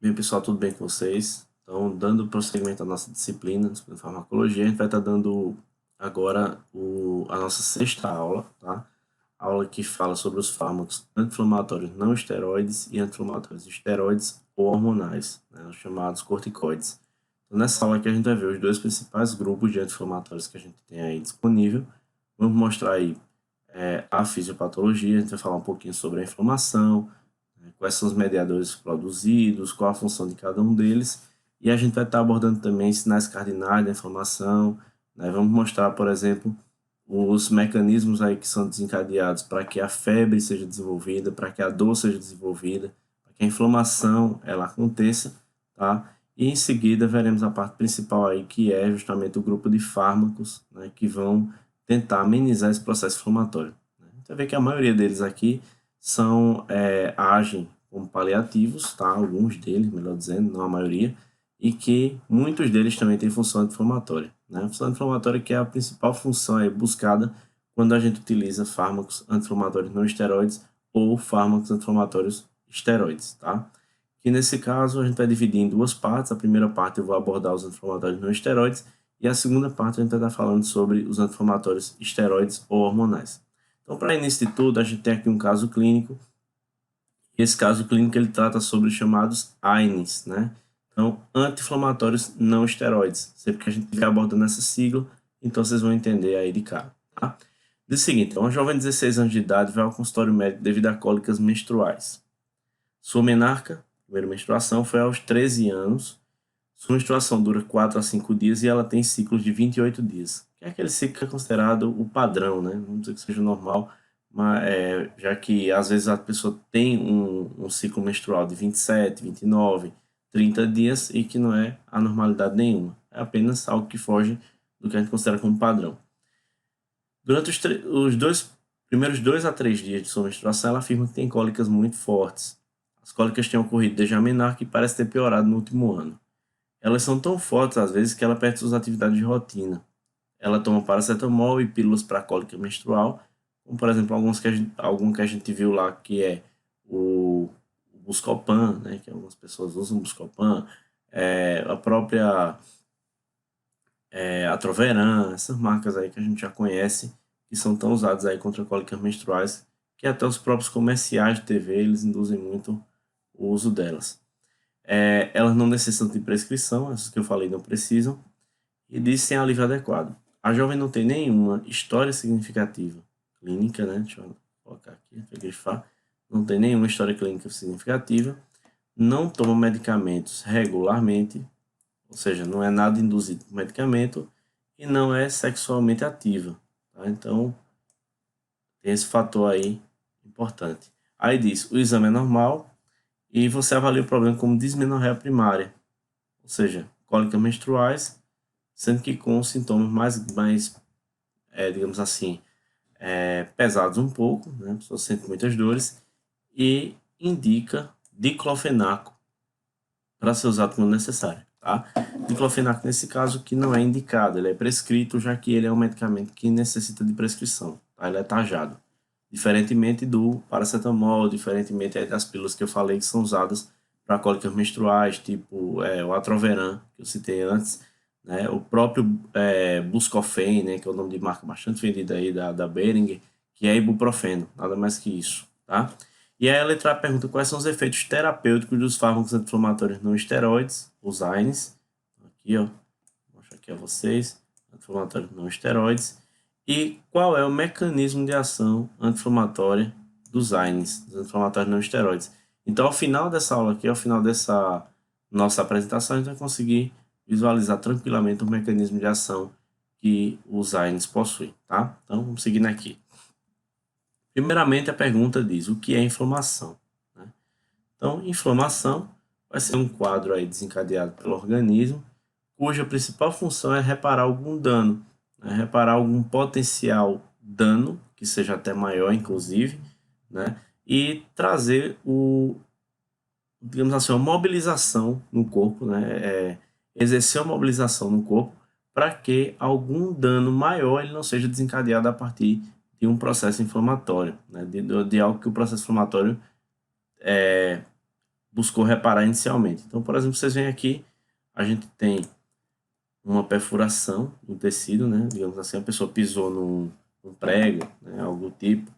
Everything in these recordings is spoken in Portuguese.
Bem, pessoal, tudo bem com vocês? Então, dando prosseguimento à nossa disciplina de farmacologia, a gente vai estar dando agora a nossa sexta aula, tá? Aula que fala sobre os fármacos anti-inflamatórios não esteroides e anti-inflamatórios esteroides ou hormonais, né, os chamados corticoides. Então, nessa aula aqui a gente vai ver os dois principais grupos de anti-inflamatórios que a gente tem aí disponível. Vamos mostrar aí a fisiopatologia, a gente vai falar um pouquinho sobre a inflamação, quais são os mediadores produzidos, qual a função de cada um deles, e a gente vai estar abordando também sinais cardinais da inflamação, né? Vamos mostrar, por exemplo, os mecanismos aí que são desencadeados para que a febre seja desenvolvida, para que a dor seja desenvolvida, para que a inflamação ela aconteça, tá? E em seguida veremos a parte principal aí, que é justamente o grupo de fármacos, né, que vão tentar amenizar esse processo inflamatório. Você vê que a maioria deles aqui agem como paliativos, tá? Alguns deles, melhor dizendo, não a maioria, e que muitos deles também têm função anti-inflamatória. Né? A função anti-inflamatória que é a principal função buscada quando a gente utiliza fármacos anti-inflamatórios não esteroides ou fármacos anti-inflamatórios esteroides, tá? Que nesse caso a gente vai dividir em duas partes. A primeira parte eu vou abordar os anti-inflamatórios não esteroides e a segunda parte a gente vai estar falando sobre os anti-inflamatórios esteroides ou hormonais. Então, para início de tudo, a gente tem aqui um caso clínico. E esse caso clínico ele trata sobre os chamados AINES, né? Então, anti-inflamatórios não esteroides. Sempre que a gente estiver abordando essa sigla, então vocês vão entender aí de cara, tá? Diz o seguinte, uma jovem de 16 anos de idade vai ao consultório médico devido a cólicas menstruais. Sua menarca, primeira menstruação, foi aos 13 anos. Sua menstruação dura 4 a 5 dias e ela tem ciclos de 28 dias. Que é aquele ciclo que é considerado o padrão, né? Vamos dizer que seja normal, mas, já que às vezes a pessoa tem um ciclo menstrual de 27, 29, 30 dias e que não é anormalidade nenhuma. É apenas algo que foge do que a gente considera como padrão. Durante os primeiros 2 a 3 dias de sua menstruação, ela afirma que tem cólicas muito fortes. As cólicas têm ocorrido desde a menarca e parece ter piorado no último ano. Elas são tão fortes às vezes que ela perde suas atividades de rotina. Ela toma paracetamol e pílulas para cólica menstrual, como por exemplo algum que a gente viu lá que é o Buscopan, né, que algumas pessoas usam Buscopan, a própria Atroveran, essas marcas aí que a gente já conhece, que são tão usadas aí contra cólicas menstruais, que até os próprios comerciais de TV eles induzem muito o uso delas. Elas não necessitam de prescrição, essas que eu falei não precisam, e diz sem alívio adequado. A jovem não tem nenhuma história significativa clínica, né? Deixa eu colocar aqui, para grifar. Não tem nenhuma história clínica significativa, não toma medicamentos regularmente, ou seja, não é nada induzido por medicamento e não é sexualmente ativa. Tá? Então, tem esse fator aí importante. Aí diz, o exame é normal e você avalia o problema como dismenorreia primária, ou seja, cólicas menstruais, sendo que com sintomas mais digamos assim, pesados um pouco, né? A pessoa sente muitas dores e indica diclofenaco para ser usado quando necessário, tá? Diclofenaco, nesse caso, que não é indicado, ele é prescrito, já que ele é um medicamento que necessita de prescrição, tá? Ele é tajado. Diferentemente do paracetamol, diferentemente das pílulas que eu falei que são usadas para cólicas menstruais, tipo o Atroveran, que eu citei antes, né? O próprio Buscofen, né, que é o nome de marca bastante vendida aí da Behringer, que é ibuprofeno, nada mais que isso, tá? E aí a letra A pergunta quais são os efeitos terapêuticos dos fármacos anti-inflamatórios não esteroides, os AINES, aqui ó, vou mostrar aqui a vocês, anti-inflamatórios não esteroides, e qual é o mecanismo de ação anti-inflamatória dos AINES, dos anti-inflamatórios não esteroides. Então ao final dessa aula aqui, ao final dessa nossa apresentação, a gente vai conseguir visualizar tranquilamente o mecanismo de ação que os AINES possuem, tá? Então vamos seguindo aqui. Primeiramente, a pergunta diz o que é inflamação? Né? Então, inflamação vai ser um quadro aí desencadeado pelo organismo, cuja principal função é reparar algum dano, né? Reparar algum potencial dano, que seja até maior, inclusive, né? E trazer digamos assim, uma mobilização no corpo, né? Exercer uma mobilização no corpo para que algum dano maior ele não seja desencadeado a partir de um processo inflamatório, né? de algo que o processo inflamatório buscou reparar inicialmente. Então, por exemplo, vocês veem aqui, a gente tem uma perfuração no tecido, né? Digamos assim, a pessoa pisou num prego, né? Algo do tipo.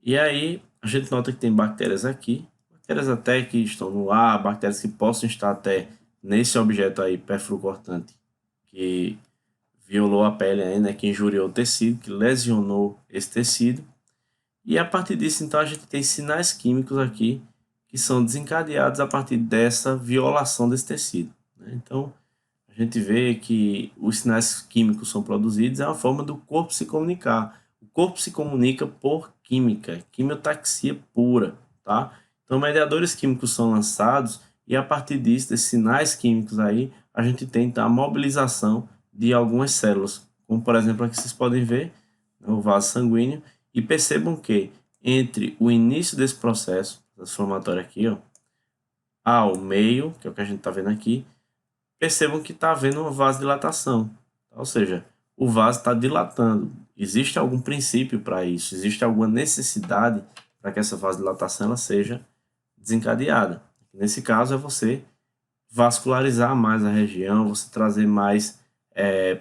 E aí, a gente nota que tem bactérias aqui, bactérias até que estão no ar, bactérias que possam estar até nesse objeto aí perfuro-cortante, que violou a pele aí, né? Que injuriou o tecido, que lesionou esse tecido. E a partir disso, então, a gente tem sinais químicos aqui que são desencadeados a partir dessa violação desse tecido, né? Então, a gente vê que os sinais químicos são produzidos, é uma forma do corpo se comunicar. O corpo se comunica por química, quimiotaxia pura, tá? Então, mediadores químicos são lançados e a partir disso, desses sinais químicos aí, a gente tenta a mobilização de algumas células, como por exemplo aqui vocês podem ver, o vaso sanguíneo, e percebam que entre o início desse processo inflamatório aqui, ó, ao meio, que é o que a gente está vendo aqui, percebam que está havendo uma vasodilatação, tá? Ou seja, o vaso está dilatando. Existe algum princípio para isso? Existe alguma necessidade para que essa vasodilatação ela seja desencadeada? Nesse caso, é você vascularizar mais a região, você trazer mais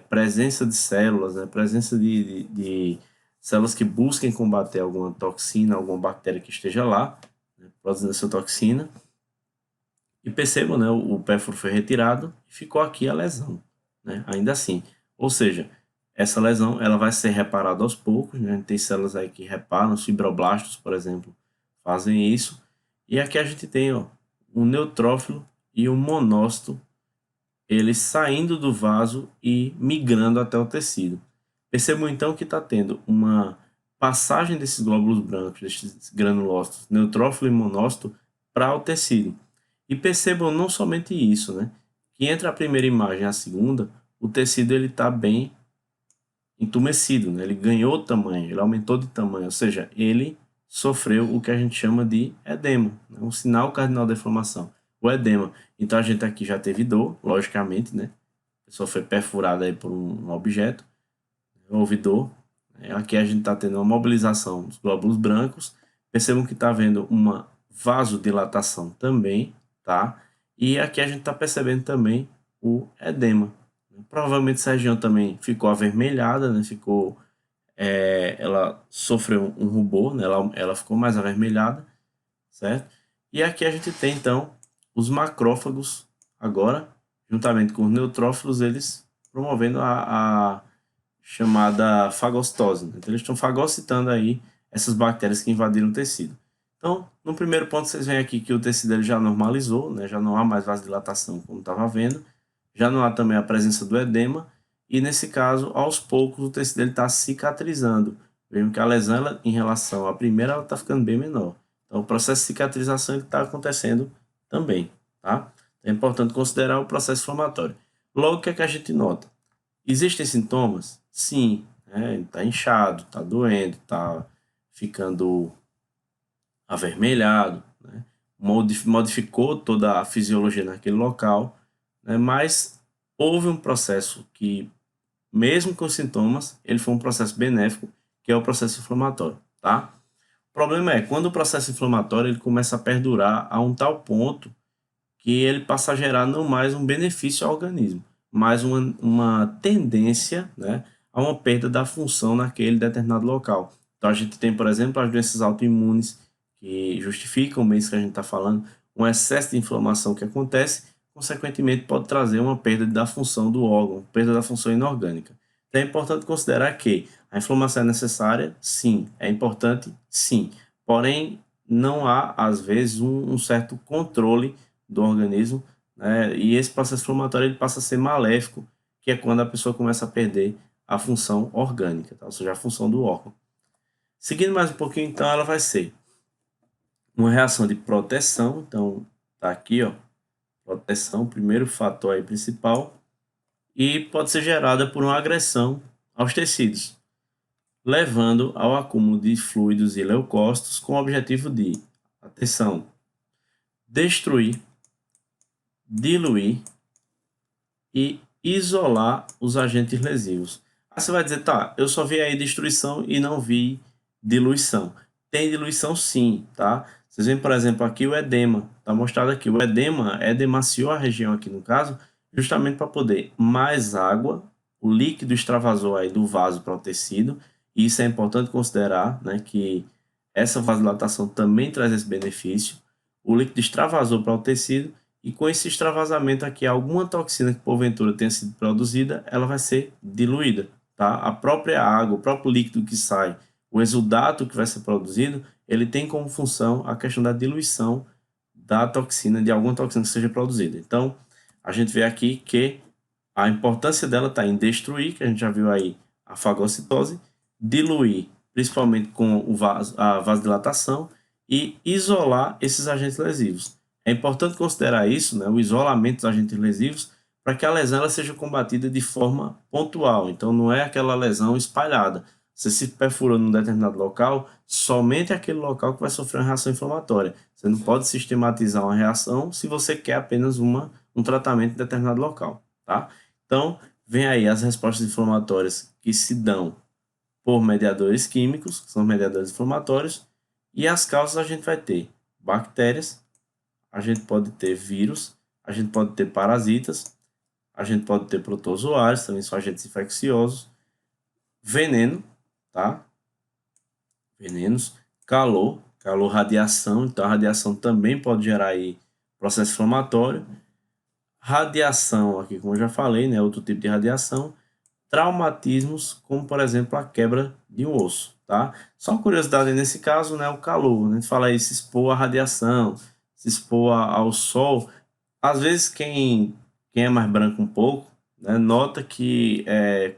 presença de células, né? Presença de células que busquem combater alguma toxina, alguma bactéria que esteja lá, né? Produzindo essa toxina. E percebam, né, o pérfuro foi retirado e ficou aqui a lesão, né, ainda assim. Ou seja, essa lesão ela vai ser reparada aos poucos, né, tem células aí que reparam, os fibroblastos, por exemplo, fazem isso. E aqui a gente tem, ó, um neutrófilo e um monócito, eles saindo do vaso e migrando até o tecido. Percebam então que está tendo uma passagem desses glóbulos brancos, desses granulócitos, neutrófilo e monócito, para o tecido. E percebam não somente isso, né? Que entre a primeira imagem e a segunda, o tecido ele está bem entumecido, né? Ele ganhou tamanho, ele aumentou de tamanho, ou seja, ele sofreu o que a gente chama de edema, né? Um sinal cardinal da inflamação, o edema. Então a gente aqui já teve dor, logicamente, né? A pessoa foi perfurada aí por um objeto, houve dor. Aqui a gente está tendo uma mobilização dos glóbulos brancos. Percebam que está havendo uma vasodilatação também, tá? E aqui a gente está percebendo também o edema. Provavelmente essa região também ficou avermelhada, né? Ela sofreu um rubor, né? Ela ficou mais avermelhada, certo? E aqui a gente tem então os macrófagos agora, juntamente com os neutrófilos, eles promovendo a chamada fagocitose, né? Então eles estão fagocitando aí essas bactérias que invadiram o tecido. Então, no primeiro ponto, vocês veem aqui que o tecido ele já normalizou, né? Já não há mais vasodilatação como estava vendo, já não há também a presença do edema, e nesse caso, aos poucos, o tecido está cicatrizando. Vemos que a lesão, ela, em relação à primeira, ela está ficando bem menor. Então, o processo de cicatrização está acontecendo também, tá? É importante considerar o processo inflamatório. Logo, o que é que a gente nota? Existem sintomas? Sim, está inchado, está doendo, está ficando avermelhado, né? Modificou toda a fisiologia naquele local, né? Mas houve um processo que, mesmo com sintomas, ele foi um processo benéfico, que é o processo inflamatório, tá? O problema é quando o processo inflamatório ele começa a perdurar a um tal ponto que ele passa a gerar não mais um benefício ao organismo, mas uma tendência, né, a uma perda da função naquele determinado local. Então a gente tem, por exemplo, as doenças autoimunes que justificam bem isso que a gente está falando, um excesso de inflamação que acontece, consequentemente pode trazer uma perda da função do órgão, perda da função inorgânica. Então é importante considerar que a inflamação é necessária, sim, é importante, sim, porém não há, às vezes, um certo controle do organismo, né? E esse processo inflamatório ele passa a ser maléfico, que é quando a pessoa começa a perder a função orgânica, tá? Ou seja, a função do órgão. Seguindo mais um pouquinho, então, ela vai ser uma reação de proteção, então tá aqui, ó, proteção, primeiro fator aí principal, e pode ser gerada por uma agressão aos tecidos, levando ao acúmulo de fluidos e leucócitos com o objetivo de, atenção, destruir, diluir e isolar os agentes lesivos. Aí você vai dizer, tá, eu só vi aí destruição e não vi diluição. Tem diluição sim, tá? Vocês veem, por exemplo, aqui o edema, está mostrado aqui, o edema edemaciou a região aqui no caso, justamente para poder mais água, o líquido extravasou aí do vaso para o tecido, e isso é importante considerar, né, que essa vasodilatação também traz esse benefício, o líquido extravasou para o tecido, e com esse extravasamento aqui, alguma toxina que porventura tenha sido produzida, ela vai ser diluída, tá? A própria água, o próprio líquido que sai, o exudato que vai ser produzido, ele tem como função a questão da diluição da toxina, de alguma toxina que seja produzida. Então, a gente vê aqui que a importância dela está em destruir, que a gente já viu aí a fagocitose, diluir, principalmente com a vasodilatação, e isolar esses agentes lesivos. É importante considerar isso, né, o isolamento dos agentes lesivos, para que a lesão ela seja combatida de forma pontual. Então, não é aquela lesão espalhada. Você se perfurou num determinado local, somente aquele local que vai sofrer uma reação inflamatória. Você não pode sistematizar uma reação se você quer apenas um tratamento em determinado local, tá? Então, vem aí as respostas inflamatórias que se dão por mediadores químicos, que são mediadores inflamatórios, e as causas a gente vai ter bactérias, a gente pode ter vírus, a gente pode ter parasitas, a gente pode ter protozoários, também são agentes infecciosos, veneno, tá? Venenos, calor, radiação, então a radiação também pode gerar aí processo inflamatório, radiação, aqui como eu já falei, né, outro tipo de radiação, traumatismos, como por exemplo a quebra de um osso, tá? Só uma curiosidade nesse caso, né, o calor, né, a gente fala aí se expor à radiação, se expor ao sol, às vezes quem é mais branco um pouco, né, nota que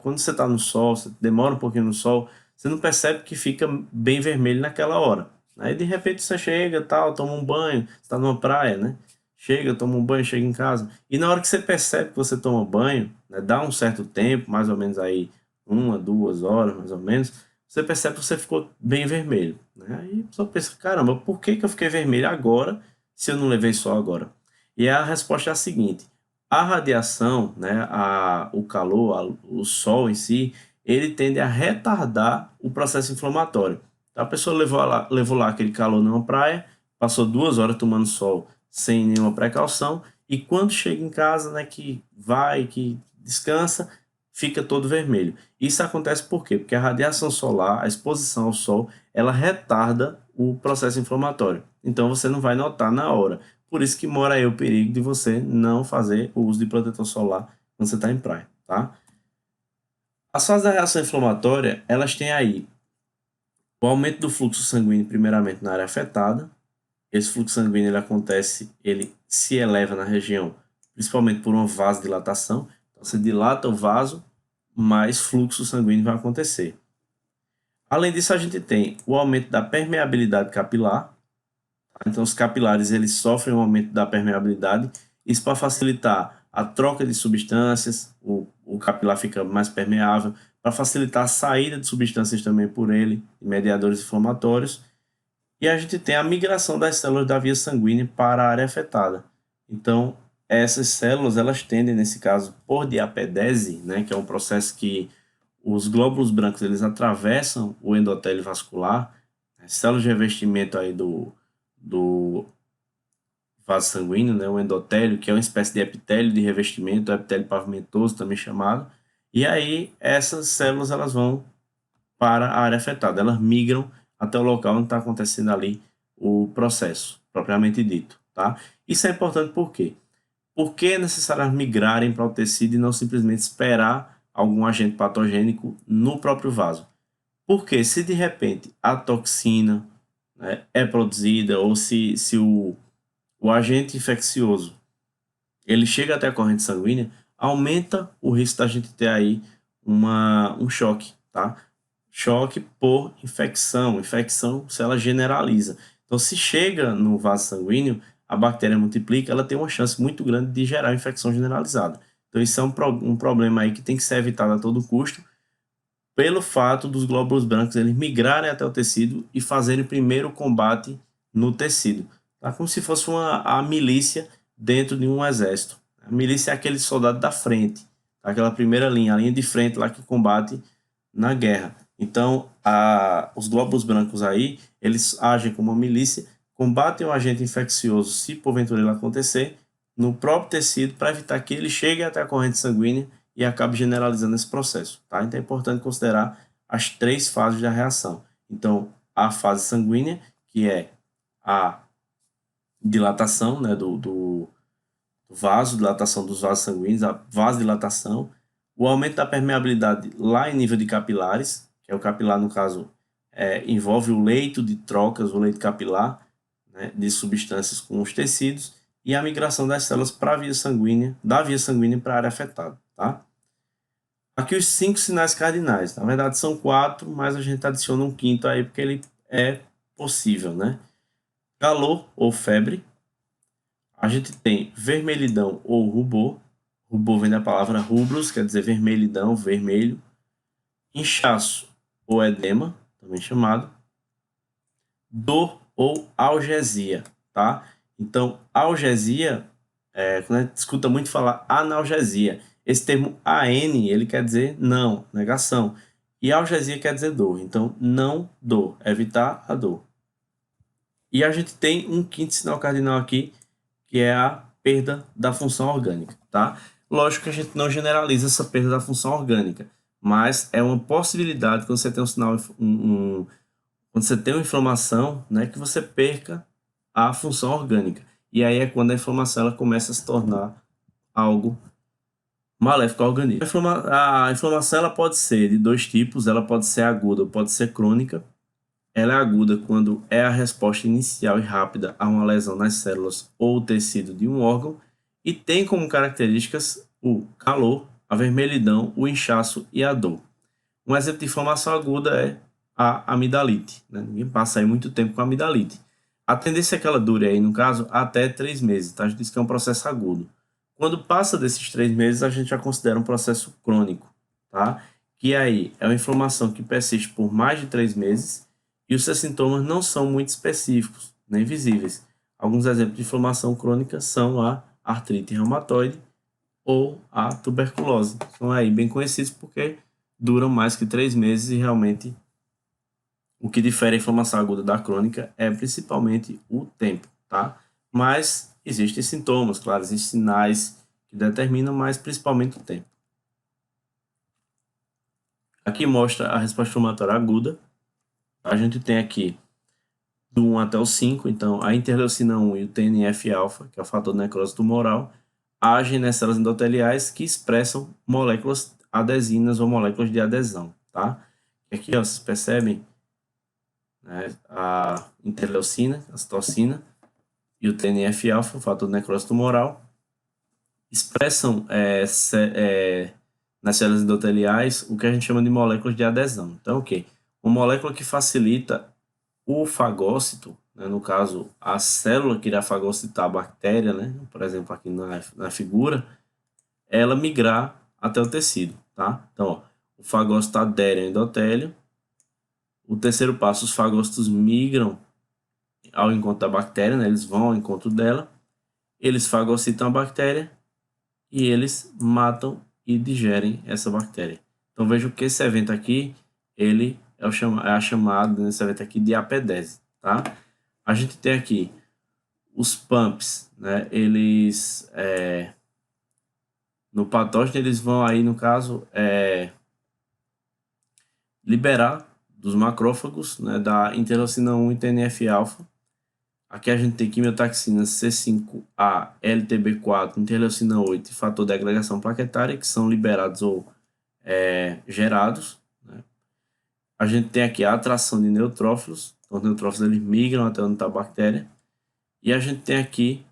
quando você está no sol, você demora um pouquinho no sol, você não percebe que fica bem vermelho naquela hora. Aí de repente você chega, tal, toma um banho, está numa praia, né? Chega, toma um banho, chega em casa. E na hora que você percebe que você toma banho, né, dá um certo tempo, mais ou menos aí 1, 2 horas, mais ou menos, você percebe que você ficou bem vermelho, né? Aí a pessoa pensa, caramba, por que eu fiquei vermelho agora se eu não levei sol agora? E a resposta é a seguinte: a radiação, né, o calor, o sol em si, ele tende a retardar o processo inflamatório. Então, a pessoa levou lá aquele calor numa praia, passou 2 horas tomando sol sem nenhuma precaução, e quando chega em casa, né, que vai, que descansa, fica todo vermelho. Isso acontece por quê? Porque a radiação solar, a exposição ao sol, ela retarda o processo inflamatório. Então você não vai notar na hora. Por isso que mora aí o perigo de você não fazer o uso de protetor solar quando você está em praia, tá? As fases da reação inflamatória, elas têm aí o aumento do fluxo sanguíneo, primeiramente na área afetada. Esse fluxo sanguíneo ele acontece, ele se eleva na região, principalmente por uma vasodilatação. Então, você dilata o vaso, mais fluxo sanguíneo vai acontecer. Além disso, a gente tem o aumento da permeabilidade capilar. Então, os capilares eles sofrem um aumento da permeabilidade. Isso para facilitar a troca de substâncias, o capilar fica mais permeável, para facilitar a saída de substâncias também por ele, mediadores inflamatórios. E a gente tem a migração das células da via sanguínea para a área afetada. Então, essas células, elas tendem, nesse caso, por diapedese, né, que é um processo que os glóbulos brancos eles atravessam o endotélio vascular, as células de revestimento aí do vaso sanguíneo, né, o endotélio, que é uma espécie de epitélio de revestimento, epitélio pavimentoso também chamado, e aí essas células elas vão para a área afetada, elas migram até o local onde está acontecendo ali o processo, propriamente dito, tá? Isso é importante por quê? Porque é necessário migrarem para o tecido e não simplesmente esperar algum agente patogênico no próprio vaso. Porque se de repente a toxina, né, é produzida ou se o agente infeccioso ele chega até a corrente sanguínea, aumenta o risco da gente ter aí um choque, tá? Choque por infecção se ela generaliza. Então, se chega no vaso sanguíneo, a bactéria multiplica, ela tem uma chance muito grande de gerar infecção generalizada. Então, isso é um problema aí que tem que ser evitado a todo custo, pelo fato dos glóbulos brancos eles migrarem até o tecido e fazerem primeiro o combate no tecido. Tá? Como se fosse a milícia dentro de um exército. A milícia é aquele soldado da frente, tá? Aquela primeira linha, a linha de frente lá que combate na guerra. Então, os glóbulos brancos aí, eles agem como uma milícia, combatem o agente infeccioso, se porventura ele acontecer, no próprio tecido para evitar que ele chegue até a corrente sanguínea e acabe generalizando esse processo, tá? Então é importante considerar as 3 fases da reação. Então, a fase sanguínea, que é a dilatação, né, do vaso, dilatação dos vasos sanguíneos, a vasodilatação, o aumento da permeabilidade lá em nível de capilares, que é o capilar, no caso, envolve o leito de trocas, o leito capilar, né, de substâncias com os tecidos, e a migração das células para a via sanguínea, da via sanguínea para a área afetada, tá? Aqui os 5 sinais cardinais, na verdade são 4, mas a gente adiciona um quinto aí porque ele é possível, né? Calor ou febre, a gente tem vermelhidão ou rubor, rubor vem da palavra rubros, quer dizer vermelhidão, vermelho, inchaço ou edema, também chamado, dor ou algesia, tá? Então, algesia, quando a gente escuta muito falar analgesia, esse termo AN, ele quer dizer não, negação, e algesia quer dizer dor, então não dor, evitar a dor. E a gente tem um quinto sinal cardinal aqui, que é a perda da função orgânica, tá? Lógico que a gente não generaliza essa perda da função orgânica, mas é uma possibilidade quando você tem um sinal, quando você tem uma inflamação, né, que você perca a função orgânica. E aí é quando a inflamação ela começa a se tornar algo maléfico ao organismo. A inflamação ela pode ser de 2 tipos, ela pode ser aguda ou pode ser crônica. Ela é aguda quando é a resposta inicial e rápida a uma lesão nas células ou tecido de um órgão e tem como características o calor, a vermelhidão, o inchaço e a dor. Um exemplo de inflamação aguda é a amidalite, né? Ninguém passa aí muito tempo com amidalite. A tendência é que ela dure aí, no caso, até 3 meses, tá? A gente diz que é um processo agudo. Quando passa desses 3 meses, a gente já considera um processo crônico, tá? Que aí é uma inflamação que persiste por mais de 3 meses e os seus sintomas não são muito específicos, nem visíveis. Alguns exemplos de inflamação crônica são a artrite reumatoide ou a tuberculose. São aí bem conhecidos porque duram mais que 3 meses e realmente o que difere a inflamação aguda da crônica é principalmente o tempo, tá? Mas existem sintomas, claro, existem sinais que determinam, mas principalmente o tempo. Aqui mostra a resposta inflamatória aguda. A gente tem aqui do 1 até o 5, então a interleucina 1 e o TNF-alfa, que é o fator de necrose tumoral, agem nas células endoteliais que expressam moléculas adesinas ou moléculas de adesão, tá? Aqui, ó, vocês percebem, né, a interleucina, a citocina, e o TNF-alfa, o fator de necrose tumoral, expressam nas células endoteliais o que a gente chama de moléculas de adesão. Então, o quê? Uma molécula que facilita o fagócito, né, no caso, a célula que irá fagocitar a bactéria, né, por exemplo, aqui na figura, ela migrar até o tecido, tá? Então, ó, o fagócito adere ao endotélio. O terceiro passo, os fagócitos migram ao encontro da bactéria, né, eles vão ao encontro dela, eles fagocitam a bactéria e eles matam e digerem essa bactéria. Então, veja que esse evento aqui, ele é chamado nesse evento aqui de apedese, tá? A gente tem aqui os pumps, né? Eles, no patógeno, eles vão aí, no caso, liberar dos macrófagos, né, da interleucina 1 e TNF-alfa. Aqui a gente tem quimiotaxina C5A, LTB4, interleucina 8 e fator de agregação plaquetária, que são liberados ou gerados. Né? A gente tem aqui a atração de neutrófilos, então os neutrófilos eles migram até onde está a bactéria. E a gente tem aqui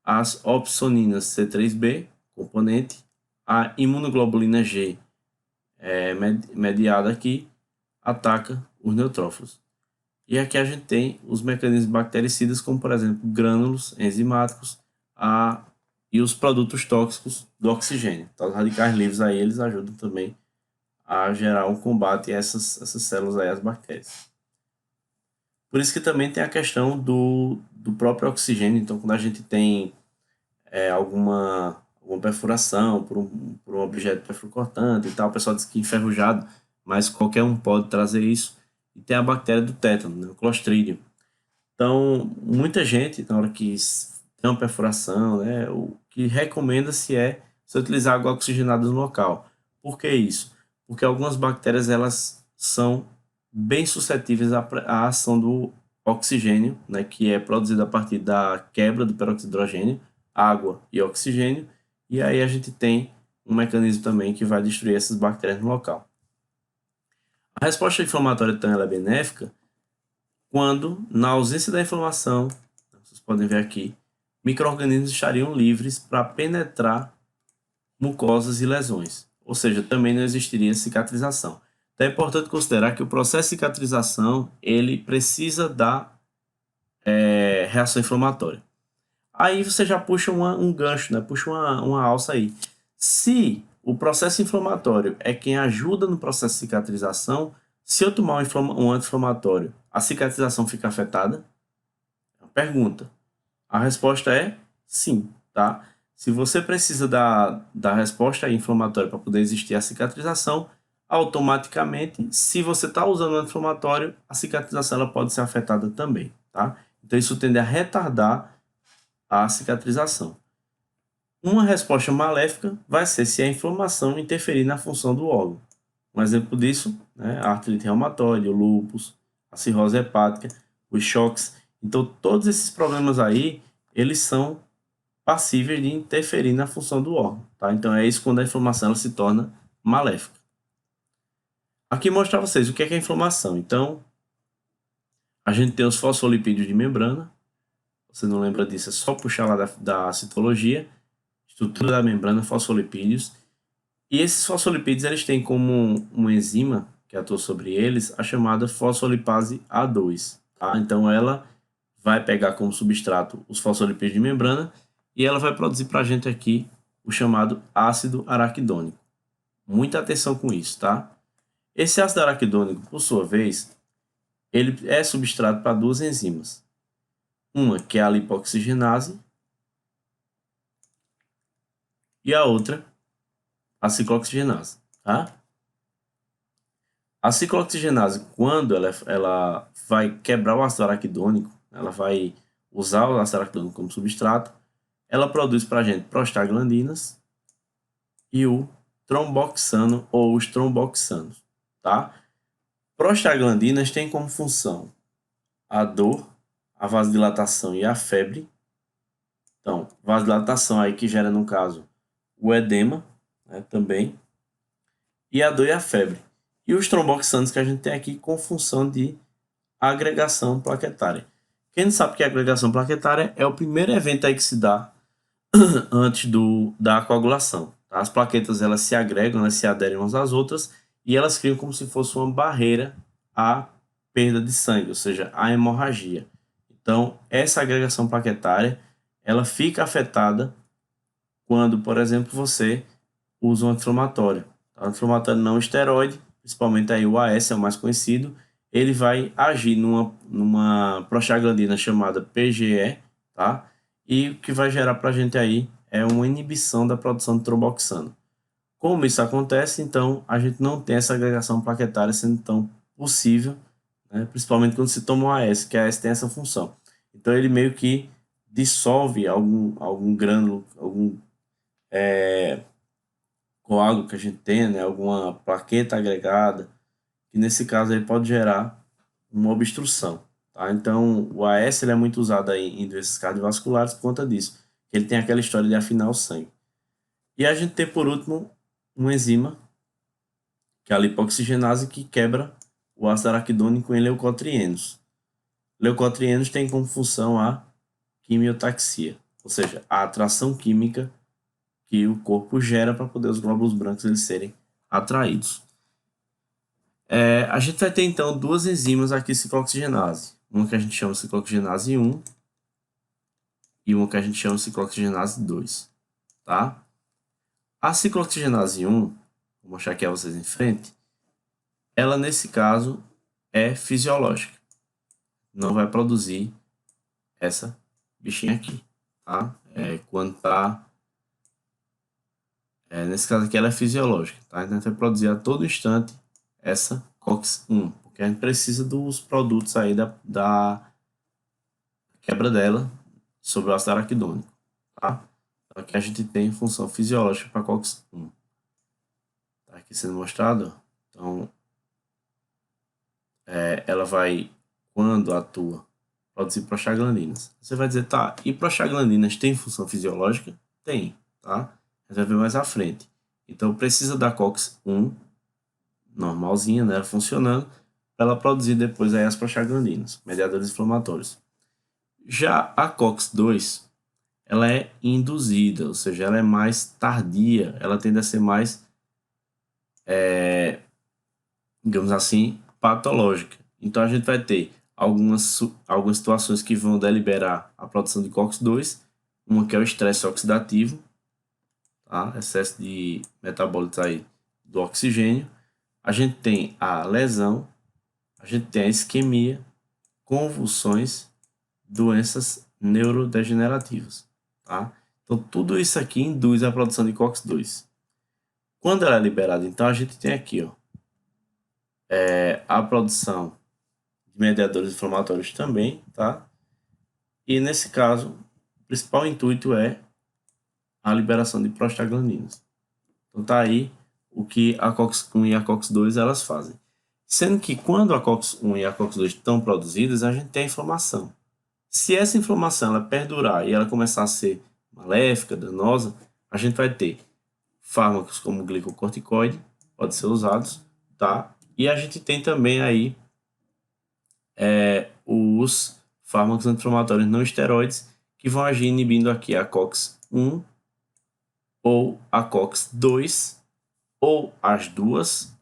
as opsoninas C3b, componente, a imunoglobulina G, mediada aqui, ataca os neutrófilos. E aqui a gente tem os mecanismos bactericidas, como por exemplo grânulos enzimáticos e os produtos tóxicos do oxigênio. Então, os radicais livres aí, eles ajudam também a gerar um combate a essas células aí, as bactérias. Por isso que também tem a questão do próprio oxigênio. Então, quando a gente tem alguma perfuração por um objeto perfurocortante e tal, o pessoal diz que enferrujado, mas qualquer um pode trazer isso. E tem a bactéria do tétano, né, o Clostridium. Então, muita gente, na hora que tem uma perfuração, né, o que recomenda-se é você utilizar água oxigenada no local. Por que isso? Porque algumas bactérias elas são bem suscetíveis à ação do oxigênio, né, que é produzido a partir da quebra do peróxido de hidrogênio, água e oxigênio, e aí a gente tem um mecanismo também que vai destruir essas bactérias no local. A resposta inflamatória, então, ela é benéfica quando, na ausência da inflamação, vocês podem ver aqui, micro-organismos estariam livres para penetrar mucosas e lesões, ou seja, também não existiria cicatrização. Então é importante considerar que o processo de cicatrização ele precisa da reação inflamatória. Aí você já puxa um gancho, né? Puxa uma alça aí. Se o processo inflamatório é quem ajuda no processo de cicatrização, se eu tomar um anti-inflamatório, a cicatrização fica afetada? Pergunta. A resposta é sim, tá? Se você precisa da resposta inflamatória para poder existir a cicatrização, automaticamente, se você está usando o anti-inflamatório, a cicatrização ela pode ser afetada também, tá? Então isso tende a retardar a cicatrização. Uma resposta maléfica vai ser se a inflamação interferir na função do órgão. Um exemplo disso, né, a artrite reumatoide, o lúpus, a cirrose hepática, os choques. Então, todos esses problemas aí, eles são passíveis de interferir na função do órgão. Tá? Então, é isso quando a inflamação ela se torna maléfica. Aqui mostrar para vocês o que é a inflamação. Então, a gente tem os fosfolipídios de membrana. Você não lembra disso, é só puxar lá da citologia. Estrutura da membrana, fosfolipídios. E esses fosfolipídios eles têm como uma enzima que atua sobre eles a chamada fosfolipase A2. Tá? Então ela vai pegar como substrato os fosfolipídios de membrana e ela vai produzir para a gente aqui o chamado ácido araquidônico. Muita atenção com isso, tá? Esse ácido araquidônico, por sua vez, ele é substrato para duas enzimas. Uma que é a lipoxigenase e a outra a ciclooxigenase, tá? A ciclooxigenase, quando ela vai quebrar o ácido araquidônico, ela vai usar o ácido araquidônico como substrato, ela produz para a gente prostaglandinas e o tromboxano ou os tromboxanos, tá? Prostaglandinas têm como função a dor, a vasodilatação e a febre. Então, vasodilatação aí que gera, no caso, o edema, né, também, e a dor e a febre. E os tromboxanos que a gente tem aqui com função de agregação plaquetária. Quem não sabe o que é agregação plaquetária é o primeiro evento aí que se dá antes da coagulação. Tá? As plaquetas elas se agregam, elas se aderem umas às outras e elas criam como se fosse uma barreira à perda de sangue, ou seja, à hemorragia. Então, essa agregação plaquetária ela fica afetada quando, por exemplo, você usa um anti-inflamatório. O anti-inflamatório não esteroide, principalmente aí o AS é o mais conhecido, ele vai agir numa prostaglandina chamada PGE, tá? E o que vai gerar para a gente aí é uma inibição da produção de tromboxano. Como isso acontece, então, a gente não tem essa agregação plaquetária sendo tão possível, né? Principalmente quando se toma o AS, que a AS tem essa função. Então, ele meio que dissolve algum grânulo, algum coágulo que a gente tenha, né? Alguma plaqueta agregada, que nesse caso aí pode gerar uma obstrução. Tá? Então, o AS ele é muito usado aí em doenças cardiovasculares por conta disso. Ele tem aquela história de afinar o sangue. E a gente tem, por último, uma enzima, que é a lipoxigenase, que quebra o ácido araquidônico em leucotrienos. Leucotrienos tem como função a quimiotaxia, ou seja, a atração química que o corpo gera para poder os glóbulos brancos eles serem atraídos. A gente vai ter então duas enzimas aqui ciclooxigenase. Uma que a gente chama de ciclooxigenase 1 e uma que a gente chama de ciclooxigenase 2. Tá? A ciclooxigenase 1, vou mostrar aqui a vocês em frente, ela nesse caso é fisiológica. Não vai produzir essa bichinha aqui. Tá? Quando tá. Nesse caso aqui ela é fisiológica. Tá? Então a gente vai produzir a todo instante essa COX-1, porque a gente precisa dos produtos aí da quebra dela sobre o ácido araquidônico, tá? Então, aqui a gente tem função fisiológica para COX-1. Tá aqui sendo mostrado. Então, ela vai, quando atua, produzir prostaglandinas. Você vai dizer, tá, e prostaglandinas tem função fisiológica? Tem, tá? A gente vai ver mais à frente. Então, precisa da COX-1 normalzinha, né, funcionando, para ela produzir depois aí as prostaglandinas, mediadores inflamatórios. Já a COX-2, ela é induzida, ou seja, ela é mais tardia, ela tende a ser mais, digamos assim, patológica. Então a gente vai ter algumas situações que vão deliberar a produção de COX-2, uma que é o estresse oxidativo, tá? Excesso de metabólitos aí do oxigênio. A gente tem a lesão, a gente tem a isquemia, convulsões, doenças neurodegenerativas, tá? Então tudo isso aqui induz a produção de COX-2. Quando ela é liberada, então a gente tem aqui, ó, a produção de mediadores inflamatórios também, tá? E nesse caso, o principal intuito é a liberação de prostaglandinas. Então tá aí o que a COX-1 e a COX-2 elas fazem. Sendo que quando a COX-1 e a COX-2 estão produzidas, a gente tem a inflamação. Se essa inflamação ela perdurar e ela começar a ser maléfica, danosa, a gente vai ter fármacos como o glicocorticoide, pode ser usados, tá? E a gente tem também aí os fármacos anti-inflamatórios não esteroides que vão agir inibindo aqui a COX-1 ou a COX-2 ou as duas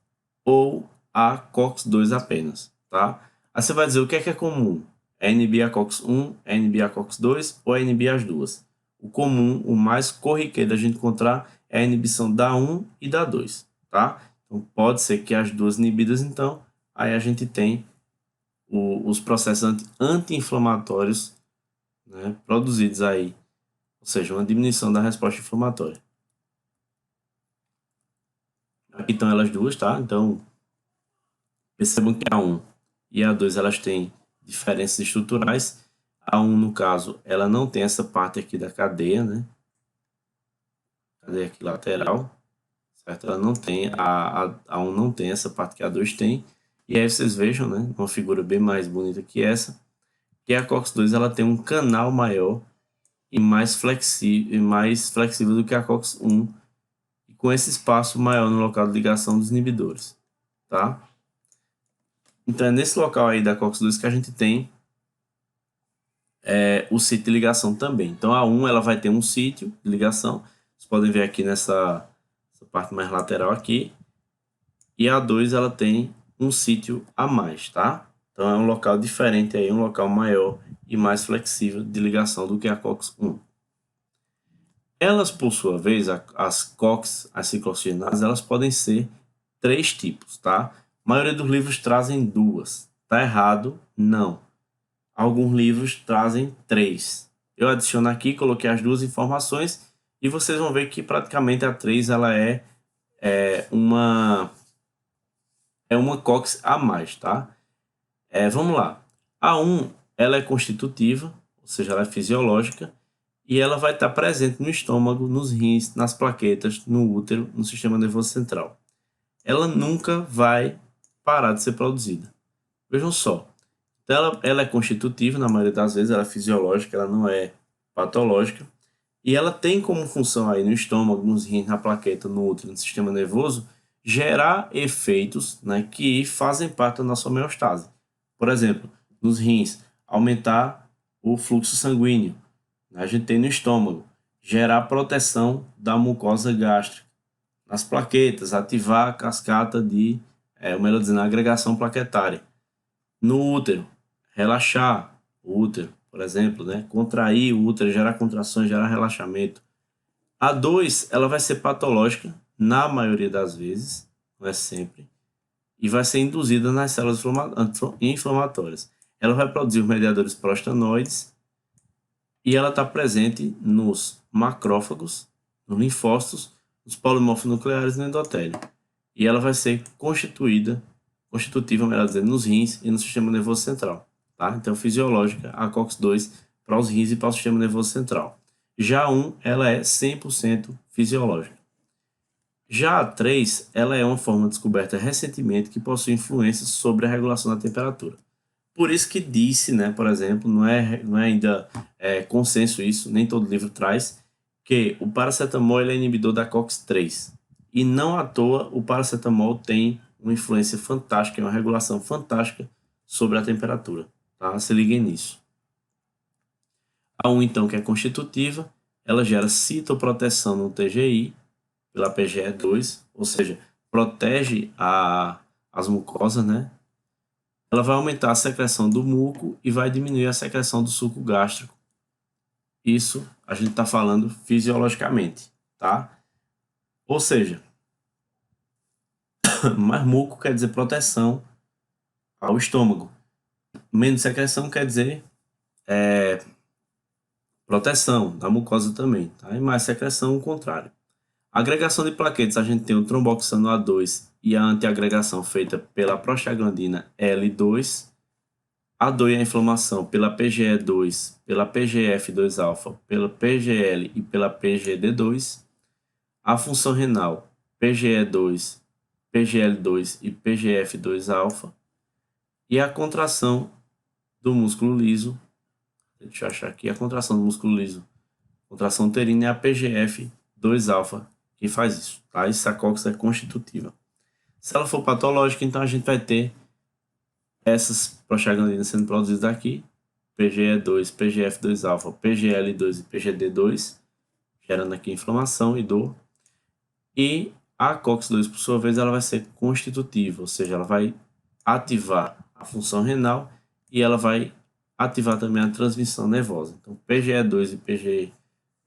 ou a COX-2 apenas, tá? Aí você vai dizer o que é comum? É inibir a COX-1, é inibir a COX-2 ou é inibir as duas? O comum, o mais corriqueiro da gente encontrar é a inibição da 1 e da 2, tá? Então pode ser que as duas inibidas, então, aí a gente tem os processos anti-inflamatórios, né, produzidos aí, ou seja, uma diminuição da resposta inflamatória. Aqui estão elas duas, tá? Então, percebam que a 1 e a 2 elas têm diferenças estruturais. A 1, no caso, ela não tem essa parte aqui da cadeia, né? Cadeia aqui lateral, certo? Ela não tem, a 1 não tem essa parte que a 2 tem. E aí vocês vejam, né? Uma figura bem mais bonita que essa, que a COX-2 ela tem um canal maior e mais flexível do que a COX-1, e com esse espaço maior no local de ligação dos inibidores, tá? Então é nesse local aí da COX-2 que a gente tem o sítio de ligação também. Então a 1 ela vai ter um sítio de ligação, vocês podem ver aqui nessa parte mais lateral aqui, e a 2 ela tem um sítio a mais, tá? Então é um local diferente aí, um local maior e mais flexível de ligação do que a COX-1. Elas, por sua vez, as COX, as ciclooxigenases, elas podem ser 3 tipos, tá? A maioria dos livros trazem 2. Tá errado? Não. Alguns livros trazem 3. Eu adiciono aqui, coloquei as 2 informações e vocês vão ver que praticamente a 3 ela é uma COX a mais, tá? Vamos lá. A 1 ela é constitutiva, ou seja, ela é fisiológica, e ela vai estar presente no estômago, nos rins, nas plaquetas, no útero, no sistema nervoso central. Ela nunca vai parar de ser produzida. Vejam só. Então ela é constitutiva, na maioria das vezes, ela é fisiológica, ela não é patológica. E ela tem como função aí no estômago, nos rins, na plaqueta, no útero, no sistema nervoso, gerar efeitos, né, que fazem parte da nossa homeostase. Por exemplo, nos rins, aumentar o fluxo sanguíneo. A gente tem no estômago, gerar proteção da mucosa gástrica. Nas plaquetas, ativar a cascata de, melhor dizendo, a agregação plaquetária. No útero, relaxar o útero, por exemplo, né? Contrair o útero, gerar contrações, gerar relaxamento. A 2, ela vai ser patológica, na maioria das vezes, não é sempre, e vai ser induzida nas células inflamatórias. Ela vai produzir os mediadores prostanoides, e ela está presente nos macrófagos, nos linfócitos, nos polimorfos nucleares e no endotélio. E ela vai ser constitutiva, melhor dizendo, nos rins e no sistema nervoso central. Tá? Então, fisiológica, a COX-2 para os rins e para o sistema nervoso central. Já a 1, ela é 100% fisiológica. Já a 3, ela é uma forma descoberta recentemente que possui influência sobre a regulação da temperatura. Por isso que disse, né, por exemplo, não é ainda consenso isso, nem todo livro traz, que o paracetamol ele é inibidor da COX-3. E não à toa o paracetamol tem uma influência fantástica, uma regulação fantástica sobre a temperatura. Tá? Se liguem nisso. A 1, então, que é constitutiva, ela gera citoproteção no TGI, pela PGE2, ou seja, protege as mucosas, né? Ela vai aumentar a secreção do muco e vai diminuir a secreção do suco gástrico. Isso a gente está falando fisiologicamente, tá? Ou seja, mais muco quer dizer proteção ao estômago. Menos secreção quer dizer proteção da mucosa também, tá? E mais secreção, o contrário. A agregação de plaquetas, a gente tem o tromboxano A2 e a antiagregação feita pela prostaglandina L2. A2 é a inflamação pela PGE2, pela PGF2-alfa, pela PGL e pela PGD2. A função renal, PGE2, PGL2 e PGF2-alfa. E a contração do músculo liso, deixa eu achar aqui, a contração do músculo liso, contração uterina é a PGF2-alfa que faz isso, tá? E essa COX é constitutiva. Se ela for patológica, então a gente vai ter essas prostaglandinas sendo produzidas aqui, PGE2, PGF2-alfa, PGL2 e PGD2, gerando aqui inflamação e dor. E a COX-2, por sua vez, ela vai ser constitutiva, ou seja, ela vai ativar a função renal e ela vai ativar também a transmissão nervosa. Então, PGE2 e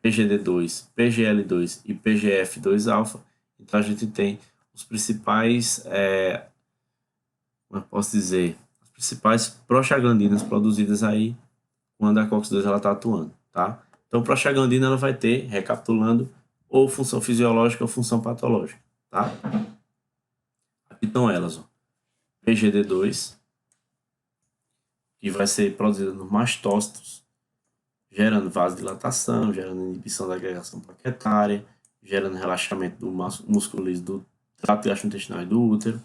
PGD2, PGL2 e PGF2-alfa. Então, a gente tem os principais, como eu posso dizer, as principais prostaglandinas produzidas aí quando a COX-2 ela está atuando, tá? Então, prostaglandina ela vai ter, recapitulando, ou função fisiológica ou função patológica, tá? Aqui estão elas, ó. PGD2, que vai ser produzida nos mastócitos, gerando vasodilatação, gerando inibição da agregação plaquetária, gerando relaxamento do músculo liso do trato gastrointestinal e do útero.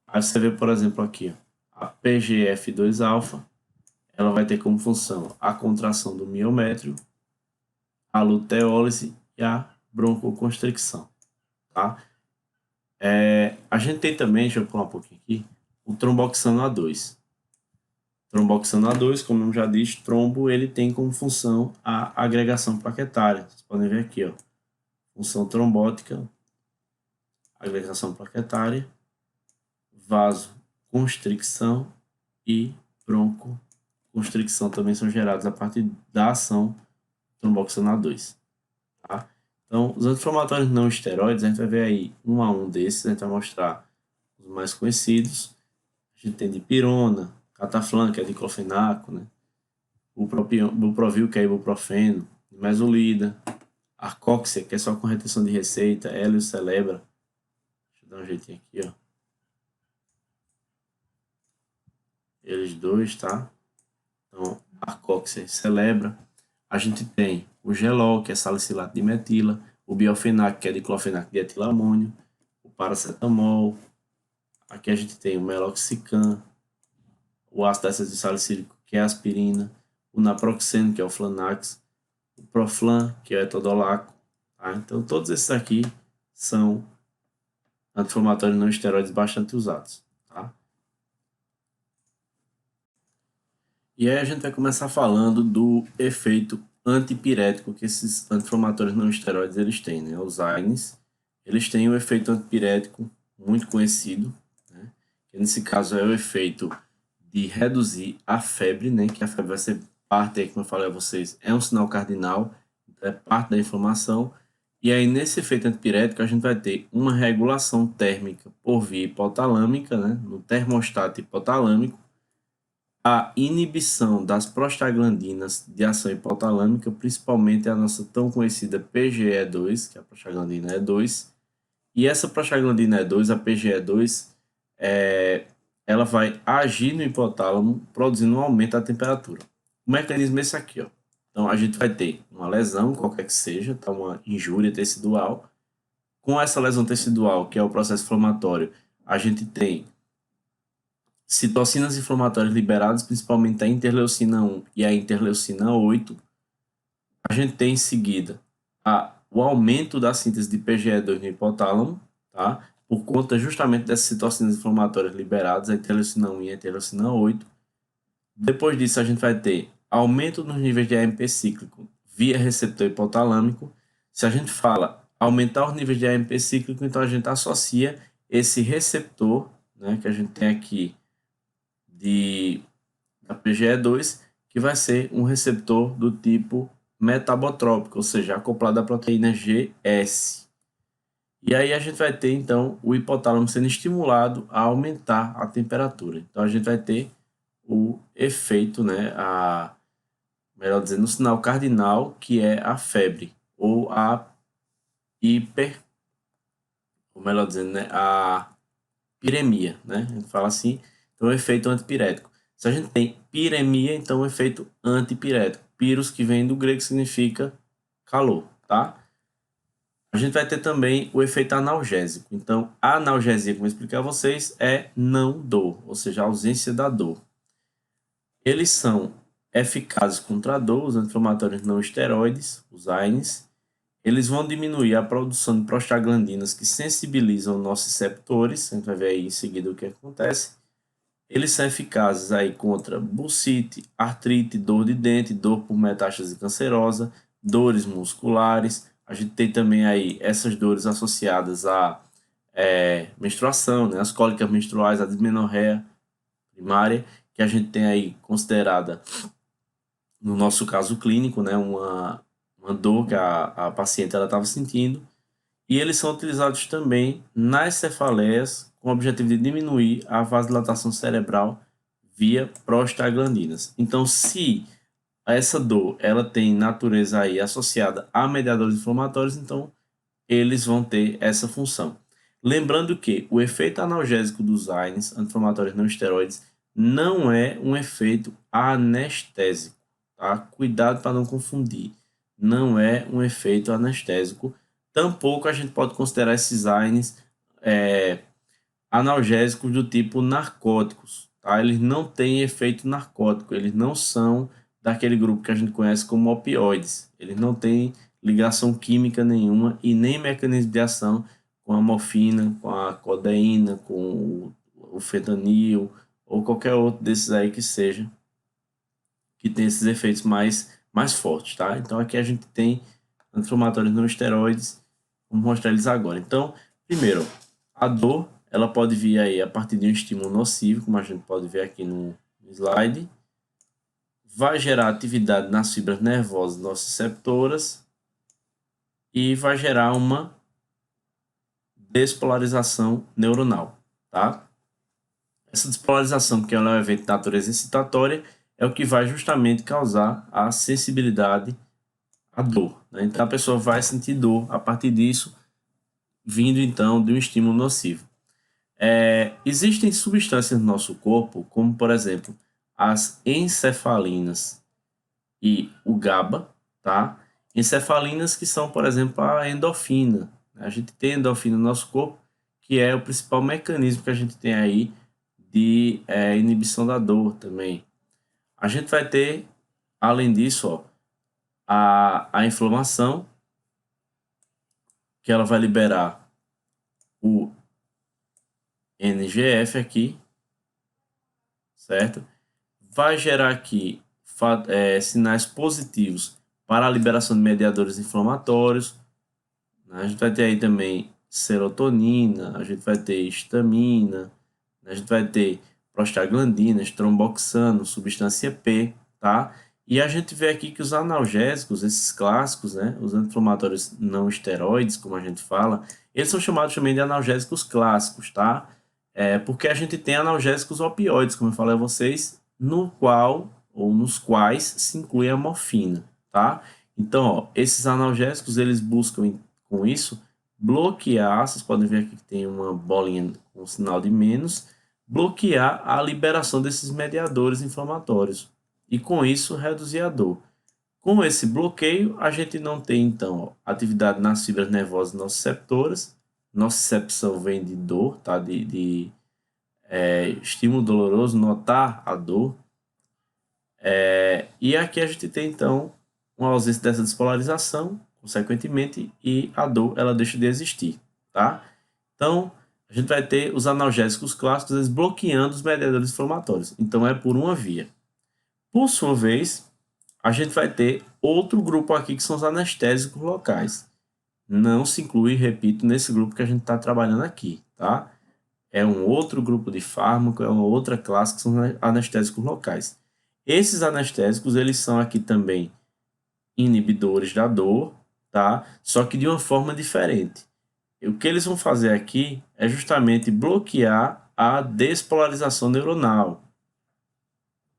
Aí você vê, por exemplo, aqui, ó, a PGF2-alfa, ela vai ter como função a contração do miométrio, a luteólise e a broncoconstricção, tá? A gente tem também, deixa eu pular um pouquinho aqui, o tromboxano A2. Tromboxano A2, como eu já disse, trombo, ele tem como função a agregação plaquetária. Vocês podem ver aqui, ó, função trombótica, agregação plaquetária, vasoconstricção e broncoconstricção também são gerados a partir da ação tromboxano A2. Tá? Então, os anti-inflamatórios não esteroides, a gente vai ver aí um a um desses, a gente vai mostrar os mais conhecidos. A gente tem dipirona, cataflã, que é diclofenaco, né? Buprovil, que é ibuprofeno, mesolida, arcóxia, que é só com retenção de receita, Hélio celebra. Deixa eu dar um jeitinho aqui, ó. Eles dois, tá? Então, arcóxia celebra. A gente tem o gelol, que é salicilato de metila, o biofenac, que é diclofenaco de etilamônio, o paracetamol. Aqui a gente tem o meloxicam, o ácido acetilsalicílico, que é a aspirina, o naproxeno, que é o Flanax, o Proflan, que é o etodolaco. Tá? Então, todos esses aqui são anti-inflamatórios não esteroides bastante usados. Tá? E aí a gente vai começar falando do efeito antipirético que esses anti-inflamatórios não esteroides eles têm, né? Os AINES, eles têm um efeito antipirético muito conhecido, né? Que nesse caso é o efeito de reduzir a febre, né? Que a febre vai ser parte, aí, como eu falei a vocês, é um sinal cardinal, é parte da inflamação. E aí, nesse efeito antipirético, a gente vai ter uma regulação térmica por via hipotalâmica, né? No termostato hipotalâmico, a inibição das prostaglandinas de ação hipotalâmica, principalmente a nossa tão conhecida PGE2, que é a prostaglandina E2. E essa prostaglandina E2, a PGE2, ela vai agir no hipotálamo, produzindo um aumento da temperatura. O mecanismo é esse aqui, ó. Então, a gente vai ter uma lesão, qualquer que seja, tá? Uma injúria tecidual. Com essa lesão tecidual, que é o processo inflamatório, a gente tem citocinas inflamatórias liberadas, principalmente a interleucina 1 e a interleucina 8. A gente tem em seguida o aumento da síntese de PGE2 no hipotálamo, tá? Por conta justamente dessas citocinas inflamatórias liberadas, a interleucina 1 e a interleucina 8. Depois disso, a gente vai ter aumento nos níveis de AMP cíclico via receptor hipotalâmico. Se a gente fala aumentar os níveis de AMP cíclico, então a gente associa esse receptor, né, que a gente tem aqui da PGE2, que vai ser um receptor do tipo metabotrópico, ou seja, acoplado à proteína GS. E aí a gente vai ter, então, o hipotálamo sendo estimulado a aumentar a temperatura. Então, a gente vai ter o efeito, né, melhor dizendo, o sinal cardinal, que é a febre, ou ou melhor dizendo, né, a piremia, né? A gente fala assim, então, o efeito antipirético. Se a gente tem piremia, então, o efeito antipirético. Piros, que vem do grego, significa calor, tá? A gente vai ter também o efeito analgésico. Então, a analgesia, como eu expliquei a vocês, é não dor, ou seja, a ausência da dor. Eles são eficazes contra a dor, os anti-inflamatórios não esteroides, os AINES. Eles vão diminuir a produção de prostaglandinas que sensibilizam nossos receptores. A gente vai ver aí em seguida o que acontece. Eles são eficazes aí contra bursite, artrite, dor de dente, dor por metástase cancerosa, dores musculares. A gente tem também aí essas dores associadas à menstruação, né? As cólicas menstruais, a dismenorreia primária, que a gente tem aí considerada, no nosso caso clínico, né? Uma dor que a paciente estava sentindo. E eles são utilizados também nas cefaleias com o objetivo de diminuir a vasodilatação cerebral via prostaglandinas. Então, se essa dor ela tem natureza aí associada a mediadores inflamatórios, então eles vão ter essa função. Lembrando que o efeito analgésico dos AINES, anti-inflamatórios não esteroides, não é um efeito anestésico, tá? Cuidado para não confundir. Não é um efeito anestésico. Tampouco a gente pode considerar esses AINES analgésicos do tipo narcóticos, tá? Eles não têm efeito narcótico, eles não são daquele grupo que a gente conhece como opioides. Eles não têm ligação química nenhuma e nem mecanismo de ação com a morfina, com a codeína, com o fentanil ou qualquer outro desses aí que seja, que tem esses efeitos mais fortes, tá? Então aqui a gente tem anti-inflamatórios não esteroides, vamos mostrar eles agora. Então, primeiro, a dor, ela pode vir aí a partir de um estímulo nocivo, como a gente pode ver aqui no slide. Vai gerar atividade nas fibras nervosas nociceptoras e vai gerar uma despolarização neuronal, tá? Essa despolarização, que é um evento de natureza excitatória, é o que vai justamente causar a sensibilidade à dor, né? Então, a pessoa vai sentir dor a partir disso, vindo então de um estímulo nocivo. Existem substâncias no nosso corpo, como por exemplo as encefalinas e o GABA, tá? Encefalinas que são, por exemplo, a endorfina. A gente tem endorfina no nosso corpo, que é o principal mecanismo que a gente tem aí de inibição da dor também. A gente vai ter, além disso, ó, a inflamação, que ela vai liberar o NGF aqui, certo? Vai gerar aqui sinais positivos para a liberação de mediadores inflamatórios. A gente vai ter aí também serotonina, a gente vai ter histamina, a gente vai ter prostaglandinas, tromboxano, substância P, tá? E a gente vê aqui que os analgésicos, esses clássicos, né, os anti-inflamatórios não esteroides, como a gente fala, eles são chamados também de analgésicos clássicos, tá? Porque a gente tem analgésicos opioides, como eu falei a vocês, nos quais se inclui a morfina, tá? Então, ó, esses analgésicos, eles buscam, com isso, bloquear, vocês podem ver aqui que tem uma bolinha com sinal de menos, bloquear a liberação desses mediadores inflamatórios. e com isso reduzir a dor. Com esse bloqueio, a gente não tem, então, atividade nas fibras nervosas nociceptoras. Nocicepção vem de dor, tá? de estímulo doloroso, notar a dor. E aqui a gente tem, então, uma ausência dessa despolarização, consequentemente, e a dor ela deixa de existir, tá? Então, a gente vai ter os analgésicos clássicos eles bloqueando os mediadores inflamatórios. Então, é por uma via. Por sua vez, a gente vai ter outro grupo aqui que são os anestésicos locais. Não se inclui, repito, nesse grupo que a gente está trabalhando aqui, tá? É um outro grupo de fármaco, é uma outra classe que são anestésicos locais. Esses anestésicos, eles são aqui também inibidores da dor, tá? Só que de uma forma diferente. E o que eles vão fazer aqui é justamente bloquear a despolarização neuronal,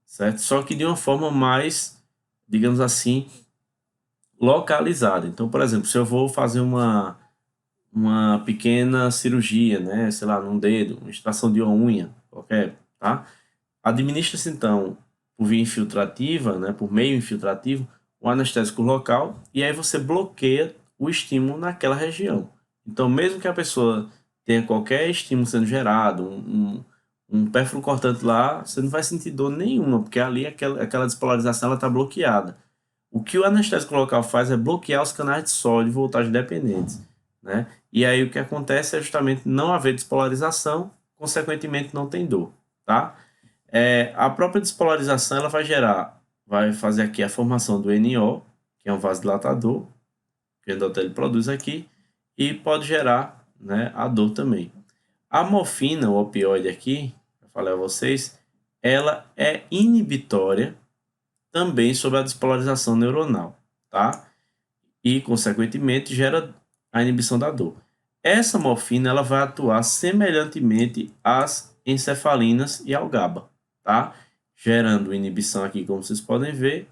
certo? Só que de uma forma mais, digamos assim, localizada. Então, por exemplo, se eu vou fazer uma pequena cirurgia, né, sei lá, num dedo, uma extração de uma unha, qualquer, tá? Administra-se, então, por via infiltrativa, né, por meio infiltrativo, o anestésico local, e aí você bloqueia o estímulo naquela região. Então, mesmo que a pessoa tenha qualquer estímulo sendo gerado, um pérfuro cortante lá, você não vai sentir dor nenhuma, porque ali aquela despolarização ela está bloqueada. O que o anestésico local faz é bloquear os canais de sódio e voltagem dependentes, né? E aí o que acontece é justamente não haver despolarização, consequentemente não tem dor, tá? A própria despolarização ela vai fazer aqui a formação do NO, que é um vasodilatador, que o endotélico produz aqui, e pode gerar, né, a dor também. A morfina, o opioide aqui, eu falei a vocês, ela é inibitória também sobre a despolarização neuronal, tá? E, consequentemente, gera a inibição da dor. Essa morfina ela vai atuar semelhantemente às encefalinas e ao GABA, tá? Gerando inibição aqui, como vocês podem ver,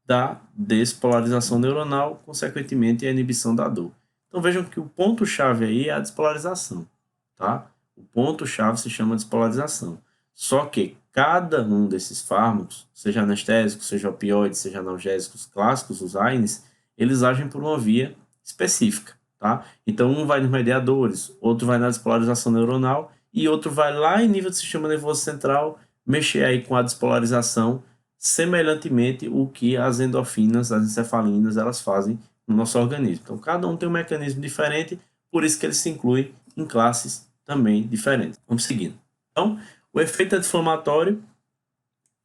da despolarização neuronal, consequentemente a inibição da dor. Então vejam que o ponto-chave aí é a despolarização, tá? O ponto-chave se chama despolarização. Só que cada um desses fármacos, seja anestésico, seja opioides, seja analgésicos clássicos, os AINES, eles agem por uma via específica, tá? Então um vai nos mediadores, outro vai na despolarização neuronal e outro vai lá em nível do sistema nervoso central mexer aí com a despolarização, semelhantemente o que as endorfinas, as encefalinas, elas fazem no nosso organismo. Então cada um tem um mecanismo diferente, por isso que eles se incluem em classes também diferentes. Vamos seguindo. Então, o efeito anti-inflamatório,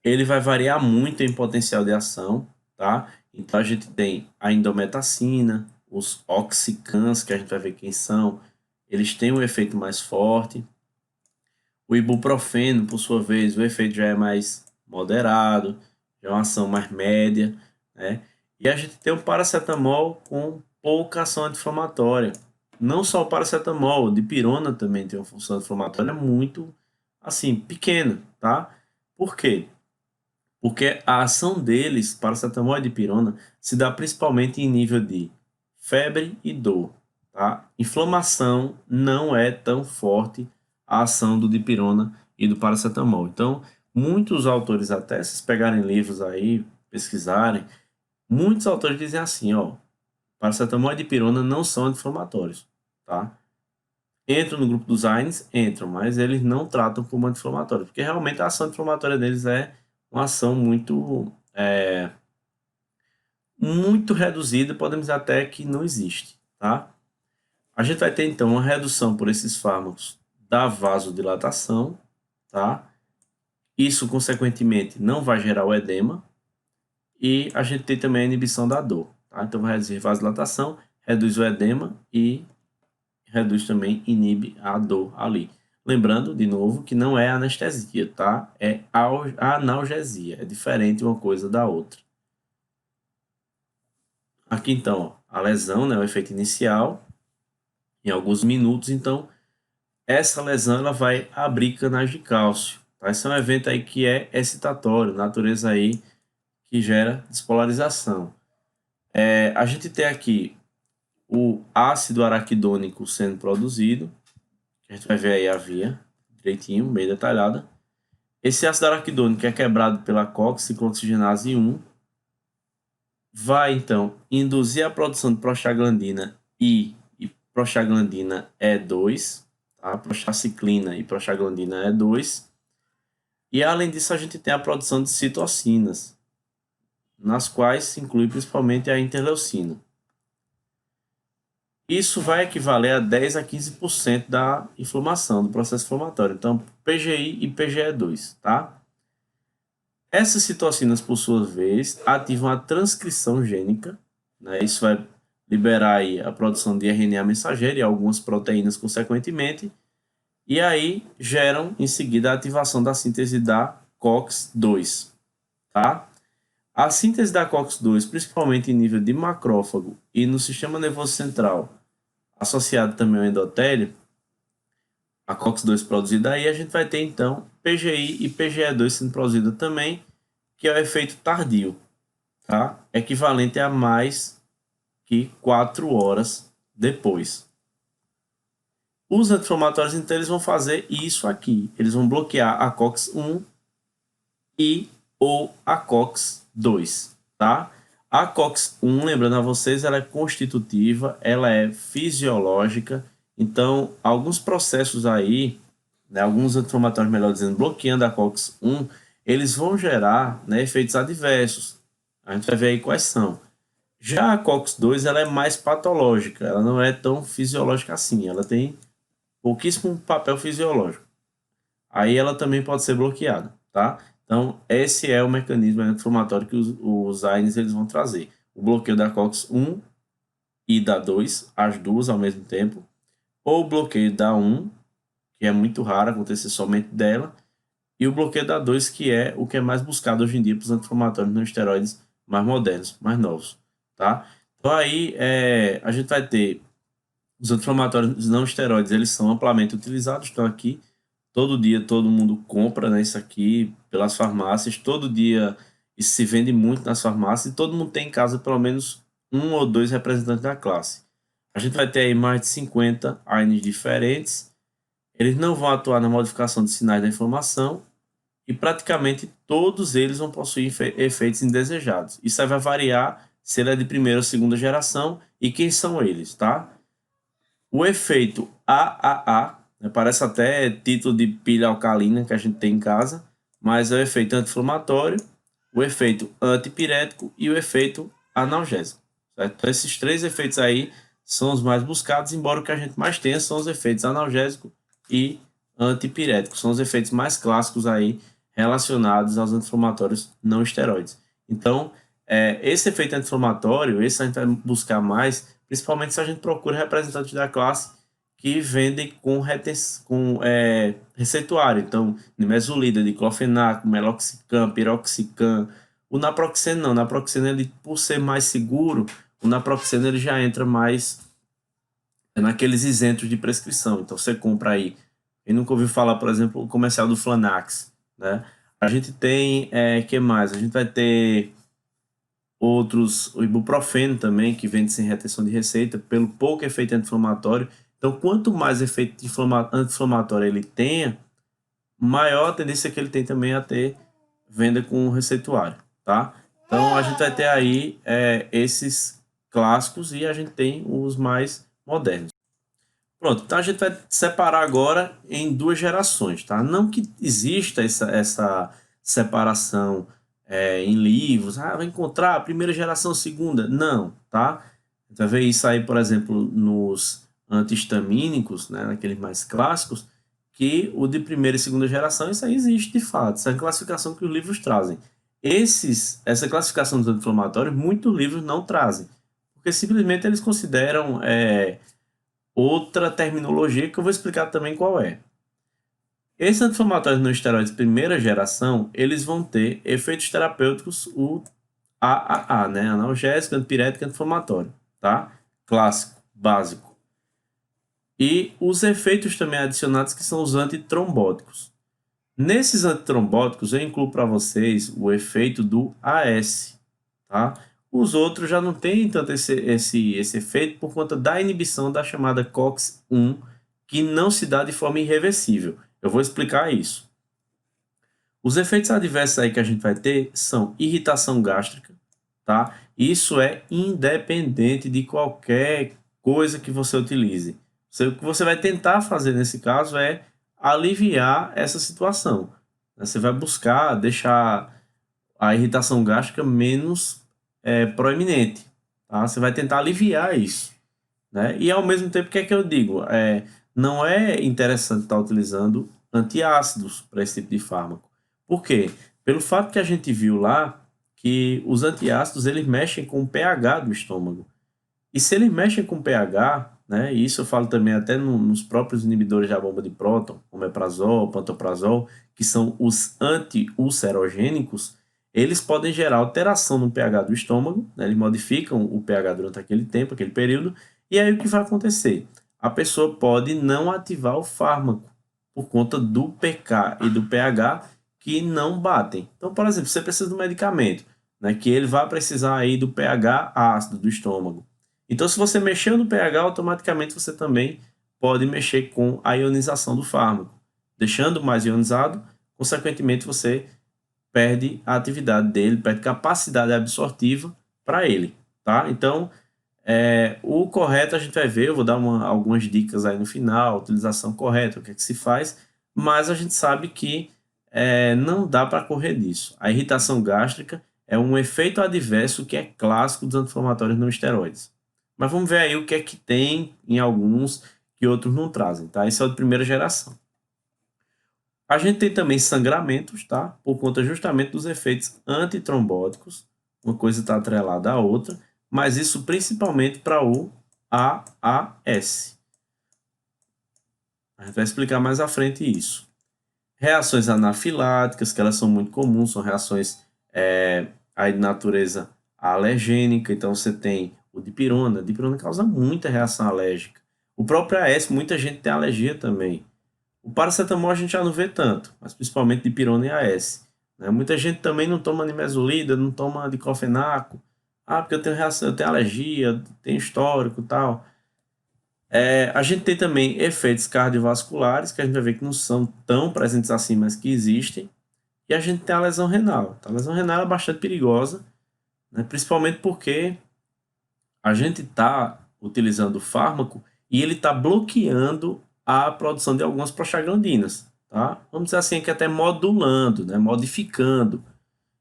ele vai variar muito em potencial de ação, tá? Então, a gente tem a indometacina, os oxicans, que a gente vai ver quem são, eles têm um efeito mais forte. O ibuprofeno, por sua vez, o efeito já é mais moderado, já é uma ação mais média, né? E a gente tem o paracetamol com pouca ação anti-inflamatória. Não só o paracetamol, o dipirona também tem uma função anti-inflamatória muito, assim, pequena, tá? Por quê? Porque a ação deles, paracetamol e dipirona, se dá principalmente em nível de febre e dor, tá? Inflamação não é tão forte a ação do dipirona e do paracetamol. Então, muitos autores, até se pegarem livros aí, pesquisarem, muitos autores dizem assim, ó, paracetamol e dipirona não são anti-inflamatórios, tá? Entram no grupo dos AINES? Entram, mas eles não tratam como anti-inflamatório, porque realmente a ação anti-inflamatória deles é uma ação muito reduzida, podemos dizer até que não existe, tá? A gente vai ter, então, uma redução por esses fármacos da vasodilatação, tá? Isso, consequentemente, não vai gerar o edema, e a gente tem também a inibição da dor, tá? Então, vai reduzir a vasodilatação, reduz o edema e reduz também, inibe a dor ali. Lembrando, de novo, que não é anestesia, tá? É analgesia. É diferente uma coisa da outra. Aqui, então, ó, a lesão, né, o efeito inicial, em alguns minutos. Então, essa lesão ela vai abrir canais de cálcio. Tá? Esse é um evento aí que é excitatório, natureza aí que gera despolarização. A gente tem aqui o ácido araquidônico sendo produzido. A gente vai ver aí a via direitinho, bem detalhada. Esse ácido araquidônico é quebrado pela COX, ciclooxigenase 1, vai então induzir a produção de prostaglandina e prostaglandina E2, tá? Prostacyclina e prostaglandina E2. E além disso, a gente tem a produção de citocinas, nas quais se inclui principalmente a interleucina. Isso vai equivaler a 10 a 15% da inflamação, do processo inflamatório. Então, PGI e PGE2, tá? Essas citocinas, por sua vez, ativam a transcrição gênica, né? Isso vai liberar aí a produção de RNA mensageiro e algumas proteínas consequentemente, e aí geram em seguida a ativação da síntese da COX-2, tá? A síntese da COX-2, principalmente em nível de macrófago e no sistema nervoso central, associado também ao endotélio, a COX-2 produzida aí, a gente vai ter então PGI e PGE2 sendo produzida também, que é o efeito tardio, tá? Equivalente a mais que 4 horas depois. Os anti-inflamatórios, então, eles vão fazer isso aqui. Eles vão bloquear a COX-1 e ou a COX-2, tá? A COX-1, lembrando a vocês, ela é constitutiva, ela é fisiológica. Então, alguns processos aí, né, alguns anti-inflamatórios, melhor dizendo, bloqueando a COX-1, eles vão gerar, né, efeitos adversos. A gente vai ver aí quais são. Já a COX-2, ela é mais patológica, ela não é tão fisiológica assim, ela tem pouquíssimo papel fisiológico. Aí ela também pode ser bloqueada, tá? Então, esse é o mecanismo inflamatório que os AINES eles vão trazer. O bloqueio da COX-1 e da 2, as duas ao mesmo tempo, ou o bloqueio da 1, que é muito raro acontecer somente dela, e o bloqueio da 2, que é o que é mais buscado hoje em dia para os anti-inflamatórios não esteroides mais modernos, mais novos, tá? Então aí a gente vai ter os anti-inflamatórios não esteroides, eles são amplamente utilizados, estão aqui, todo dia todo mundo compra, né, isso aqui pelas farmácias, todo dia isso se vende muito nas farmácias e todo mundo tem em casa pelo menos um ou dois representantes da classe. A gente vai ter aí mais de 50 AINES diferentes, eles não vão atuar na modificação de sinais da inflamação e praticamente todos eles vão possuir efeitos indesejados. Isso aí vai variar se ele é de primeira ou segunda geração e quem são eles, tá? O efeito AAA, né, parece até título de pilha alcalina que a gente tem em casa, mas é o efeito anti-inflamatório, o efeito antipirético e o efeito analgésico. Certo? Então, esses três efeitos aí são os mais buscados, embora o que a gente mais tenha são os efeitos analgésico e antipirético. São os efeitos mais clássicos aí relacionados aos anti-inflamatórios não esteroides. Então, esse efeito anti-inflamatório, esse a gente vai buscar mais, principalmente se a gente procura representantes da classe que vendem com receituário. Então, nimesulida, diclofenaco, meloxicam, piroxicam. O naproxeno não. O naproxeno, ele, por ser mais seguro, o naproxeno ele já entra mais naqueles isentos de prescrição. Então, você compra aí. Quem nunca ouviu falar, por exemplo, o comercial do Flanax, né? A gente tem, que mais? A gente vai ter outros, o ibuprofeno também, que vende sem retenção de receita, pelo pouco efeito anti-inflamatório. Então, quanto mais efeito anti-inflamatório ele tenha, maior a tendência que ele tem também a ter venda com receituário, tá? Então, a gente vai ter aí esses clássicos e a gente tem os mais modernos. Pronto, então a gente vai separar agora em duas gerações, tá? Não que exista essa separação em livros, vai encontrar a primeira geração, segunda, não, tá? A gente vai ver isso aí, por exemplo, nos antihistamínicos, né, naqueles mais clássicos, que o de primeira e segunda geração, isso aí existe de fato, essa é a classificação que os livros trazem. Essa classificação dos anti-inflamatórios, muitos livros não trazem, porque simplesmente eles consideram outra terminologia que eu vou explicar também qual é. Esses anti-inflamatórios não esteroides de primeira geração, eles vão ter efeitos terapêuticos, o AAA, né? Analgésico, antipirético, anti-inflamatório, tá? Clássico, básico. E os efeitos também adicionados que são os antitrombóticos. Nesses antitrombóticos, eu incluo para vocês o efeito do AS, tá? Os outros já não têm tanto esse efeito por conta da inibição da chamada COX-1, que não se dá de forma irreversível. Eu vou explicar isso. Os efeitos adversos aí que a gente vai ter são irritação gástrica, tá? Isso é independente de qualquer coisa que você utilize. O que você vai tentar fazer nesse caso é aliviar essa situação. Você vai buscar deixar a irritação gástrica menos proeminente, tá? Você vai tentar aliviar isso, né? E ao mesmo tempo, o que é que eu digo? Não é interessante estar utilizando antiácidos para esse tipo de fármaco. Por quê? Pelo fato que a gente viu lá que os antiácidos eles mexem com o pH do estômago. E se eles mexem com o pH, né, e isso eu falo também até nos próprios inibidores da bomba de próton, omeprazol, pantoprazol, que são os anti-ulcerogênicos, eles podem gerar alteração no pH do estômago, né, eles modificam o pH durante aquele tempo, aquele período, e aí o que vai acontecer? A pessoa pode não ativar o fármaco por conta do pK e do pH que não batem. Então, por exemplo, você precisa de um medicamento, né, que ele vai precisar aí do pH ácido do estômago. Então, se você mexer no pH, automaticamente você também pode mexer com a ionização do fármaco. Deixando mais ionizado, consequentemente você perde a atividade dele, perde capacidade absortiva para ele, tá? Então, o correto a gente vai ver, eu vou dar algumas dicas aí no final, a utilização correta, o que é que se faz, mas a gente sabe que não dá para correr disso. A irritação gástrica é um efeito adverso que é clássico dos anti-inflamatórios não esteroides. Mas vamos ver aí o que é que tem em alguns que outros não trazem, tá? Esse é o de primeira geração. A gente tem também sangramentos, tá? Por conta justamente dos efeitos antitrombóticos. Uma coisa está atrelada à outra, mas isso principalmente para o AAS. A gente vai explicar mais à frente isso. Reações anafiláticas, que elas são muito comuns, são reações aí de natureza alergênica, então você tem o dipirona. A dipirona causa muita reação alérgica. O próprio AS, muita gente tem alergia também. O paracetamol a gente já não vê tanto, mas principalmente dipirona e AS. Né? Muita gente também não toma nimesulida, não toma diclofenaco. Porque eu tenho reação, eu tenho alergia, tenho histórico e tal. A gente tem também efeitos cardiovasculares, que a gente vai ver que não são tão presentes assim, mas que existem. E a gente tem a lesão renal. A lesão renal é bastante perigosa, né? Principalmente porque a gente está utilizando o fármaco e ele está bloqueando a produção de algumas prostaglandinas, tá? Vamos dizer assim, que até modulando, né? Modificando.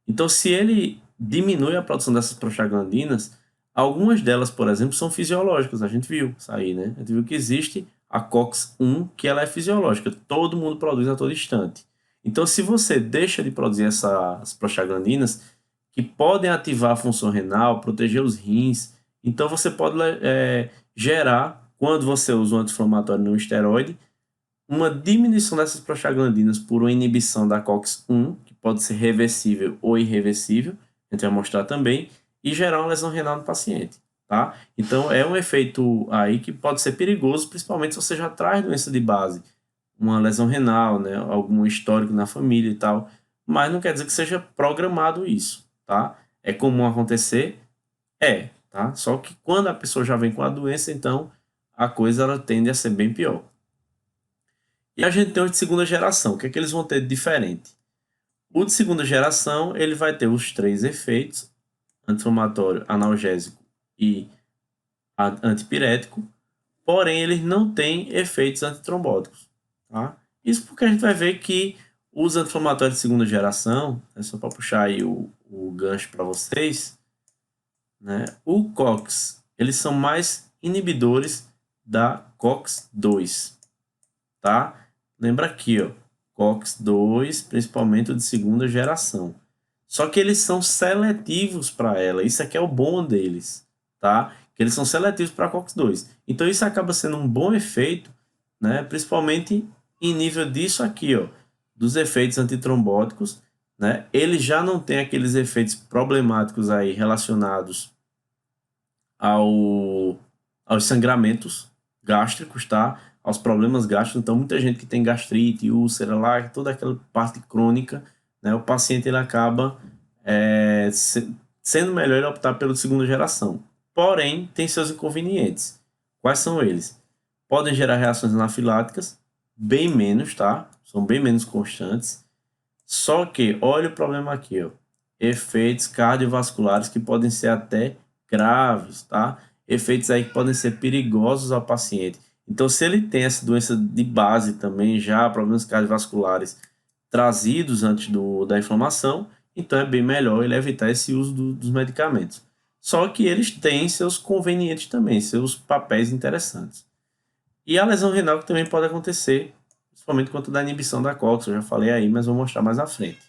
Então, se ele diminui a produção dessas prostaglandinas, algumas delas, por exemplo, são fisiológicas. A gente viu isso aí, né? A gente viu que existe a COX-1, que ela é fisiológica. Todo mundo produz a todo instante. Então, se você deixa de produzir essas prostaglandinas, que podem ativar a função renal, proteger os rins, então você pode gerar, quando você usa um anti-inflamatório não esteroide, uma diminuição dessas prostaglandinas por uma inibição da COX-1, que pode ser reversível ou irreversível, a gente vai mostrar também, e gerar uma lesão renal no paciente, tá? Então, é um efeito aí que pode ser perigoso, principalmente se você já traz doença de base, uma lesão renal, né, algum histórico na família e tal, mas não quer dizer que seja programado isso, tá? É comum acontecer? Tá? Só que quando a pessoa já vem com a doença, então a coisa ela tende a ser bem pior. E a gente tem os de segunda geração. O que é que eles vão ter de diferente? O de segunda geração, ele vai ter os 3 efeitos, anti-inflamatório, analgésico e antipirético, porém eles não têm efeitos antitrombóticos. Tá? Isso porque a gente vai ver que os anti-inflamatórios de segunda geração, só para puxar aí o gancho para vocês, né? O COX, eles são mais inibidores da COX-2, tá? Lembra aqui, ó, COX-2, principalmente o de segunda geração. Só que eles são seletivos para ela, isso aqui é o bom deles, tá? Que eles são seletivos para COX-2. Então isso acaba sendo um bom efeito, né? Principalmente em nível disso aqui, ó, dos efeitos antitrombóticos, né? Ele já não tem aqueles efeitos problemáticos aí relacionados aos sangramentos gástricos, tá? Aos problemas gástricos. Então, muita gente que tem gastrite, úlcera lá, toda aquela parte crônica, né? O paciente ele acaba sendo melhor ele optar pela segunda geração. Porém, tem seus inconvenientes. Quais são eles? Podem gerar reações anafiláticas, bem menos, tá? São bem menos constantes. Só que, olha o problema aqui, ó. Efeitos cardiovasculares que podem ser até graves, tá? Efeitos aí que podem ser perigosos ao paciente. Então, se ele tem essa doença de base também, já problemas cardiovasculares trazidos antes da inflamação, então é bem melhor ele evitar esse uso dos medicamentos. Só que eles têm seus convenientes também, seus papéis interessantes. E a lesão renal que também pode acontecer, principalmente quanto da inibição da COX, eu já falei aí, mas vou mostrar mais à frente,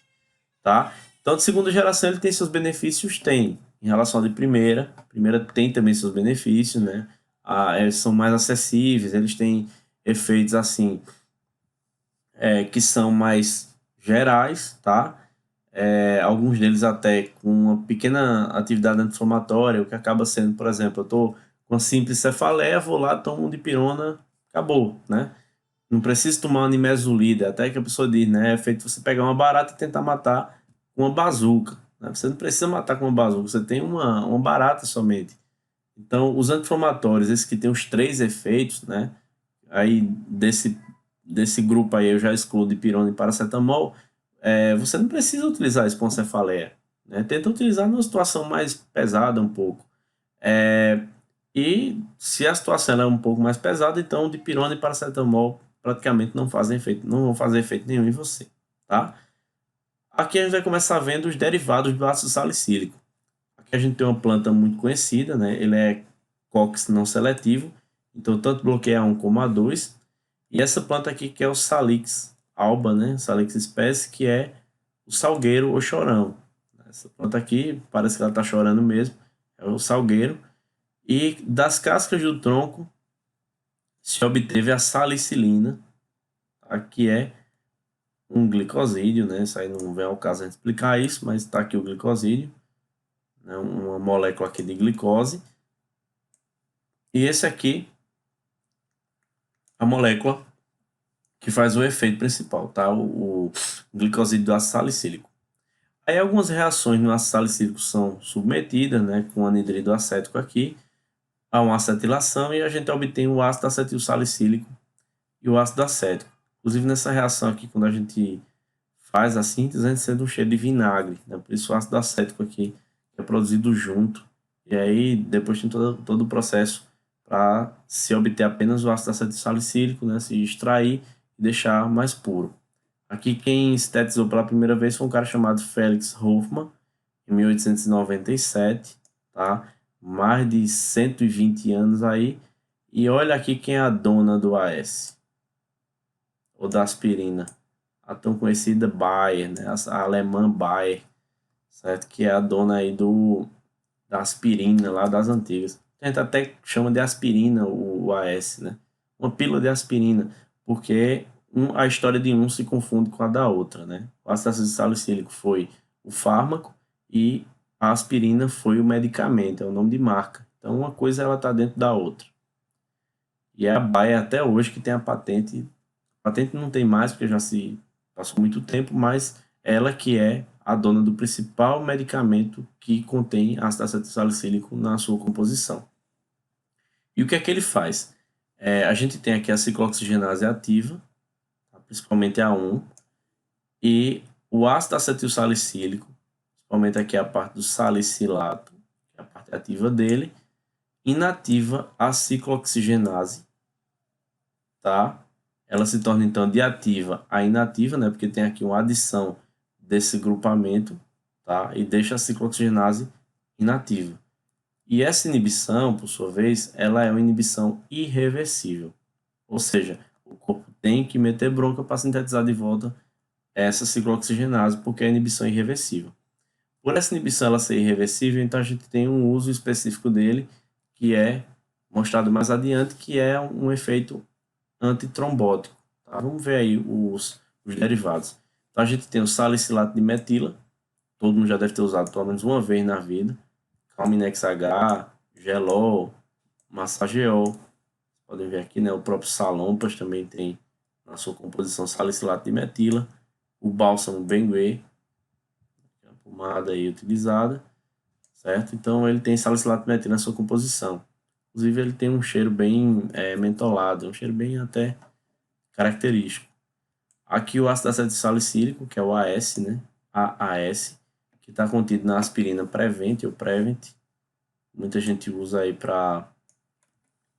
tá? Então, de segunda geração, ele tem seus benefícios? Tem. Em relação à de primeira, a primeira tem também seus benefícios, né? Eles são mais acessíveis, eles têm efeitos, assim, que são mais gerais, tá? Alguns deles até com uma pequena atividade anti-inflamatória, o que acaba sendo, por exemplo, eu tô com simples cefaleia, vou lá, tomo um dipirona, acabou, né? Não preciso tomar uma nimesulida, até que a pessoa diz, né? É feito você pegar uma barata e tentar matar com uma bazuca, né? Você não precisa matar com uma bazuca, você tem uma barata somente. Então, os anti-inflamatórios, esses que têm os 3 efeitos, né? Aí, desse grupo aí, eu já excluo dipirona e paracetamol, você não precisa utilizar isso com cefaleia, né? Tenta utilizar numa situação mais pesada um pouco. E se a situação é um pouco mais pesada, então dipirona e paracetamol praticamente não fazem efeito, não vão fazer efeito nenhum em você, tá? Aqui a gente vai começar vendo os derivados do ácido salicílico. Aqui a gente tem uma planta muito conhecida, né? Ele é COX não seletivo, então tanto bloqueia A1 como A2. E essa planta aqui que é o Salix alba, né? Salix espécie, que é o salgueiro ou chorão. Essa planta aqui, parece que ela está chorando mesmo, é o salgueiro. E das cascas do tronco se obteve a salicilina, tá? Que é um glicosídeo, né? Isso aí não vem ao caso a gente explicar isso, mas está aqui o glicosídeo, né? Uma molécula aqui de glicose. E esse aqui, a molécula que faz o efeito principal, tá? O glicosídeo do ácido salicílico. Aí algumas reações no ácido salicílico são submetidas, né? Com anidrido acético aqui, a uma acetilação e a gente obtém o ácido acetil salicílico e o ácido acético. Inclusive nessa reação aqui, quando a gente faz a síntese, a gente sente um cheiro de vinagre, né? Por isso o ácido acético aqui é produzido junto. E aí depois tem todo o processo para se obter apenas o ácido acetil salicílico, né? Se extrair e deixar mais puro. Aqui quem sintetizou pela primeira vez foi um cara chamado Felix Hoffmann, em 1897, tá? Mais de 120 anos aí. E olha aqui quem é a dona do AS, ou da aspirina, a tão conhecida Bayer, né? A alemã Bayer, certo? Que é a dona aí da aspirina lá das antigas. A gente até chama de aspirina o AS, né? Uma pílula de aspirina, porque a história de um se confunde com a da outra, né? O ácido salicílico foi o fármaco e a aspirina foi o medicamento, é o nome de marca. Então uma coisa ela está dentro da outra. E é a Bayer até hoje que tem a patente. A patente não tem mais porque já se passou muito tempo, mas ela que é a dona do principal medicamento que contém ácido acetilsalicílico na sua composição. E o que é que ele faz? A gente tem aqui a ciclooxigenase ativa, principalmente a 1, e o ácido acetilsalicílico, principalmente aqui a parte do salicilato, que é a parte ativa dele, inativa a ciclooxigenase, tá? Ela se torna então de ativa a inativa, né? Porque tem aqui uma adição desse grupamento, tá? E deixa a ciclooxigenase inativa. E essa inibição, por sua vez, ela é uma inibição irreversível. Ou seja, o corpo tem que meter bronca para sintetizar de volta essa ciclooxigenase, porque a inibição é irreversível. Por essa inibição ela ser irreversível, então a gente tem um uso específico dele, que é mostrado mais adiante, que é um efeito antitrombótico. Tá? Vamos ver aí os derivados. Então a gente tem o salicilato de metila, todo mundo já deve ter usado pelo menos uma vez na vida. Calminex H, Gelol, Massageol. Podem ver aqui, né? O próprio Salompas também tem na sua composição salicilato de metila. O bálsamo Bengue, que é a pomada aí utilizada, certo? Então ele tem salicilato de metila na sua composição. Inclusive ele tem um cheiro bem mentolado, um cheiro bem até característico. Aqui o ácido acetil salicílico, que é o AS, né? AAS, que está contido na aspirina Prevent ou Prevent. Muita gente usa aí para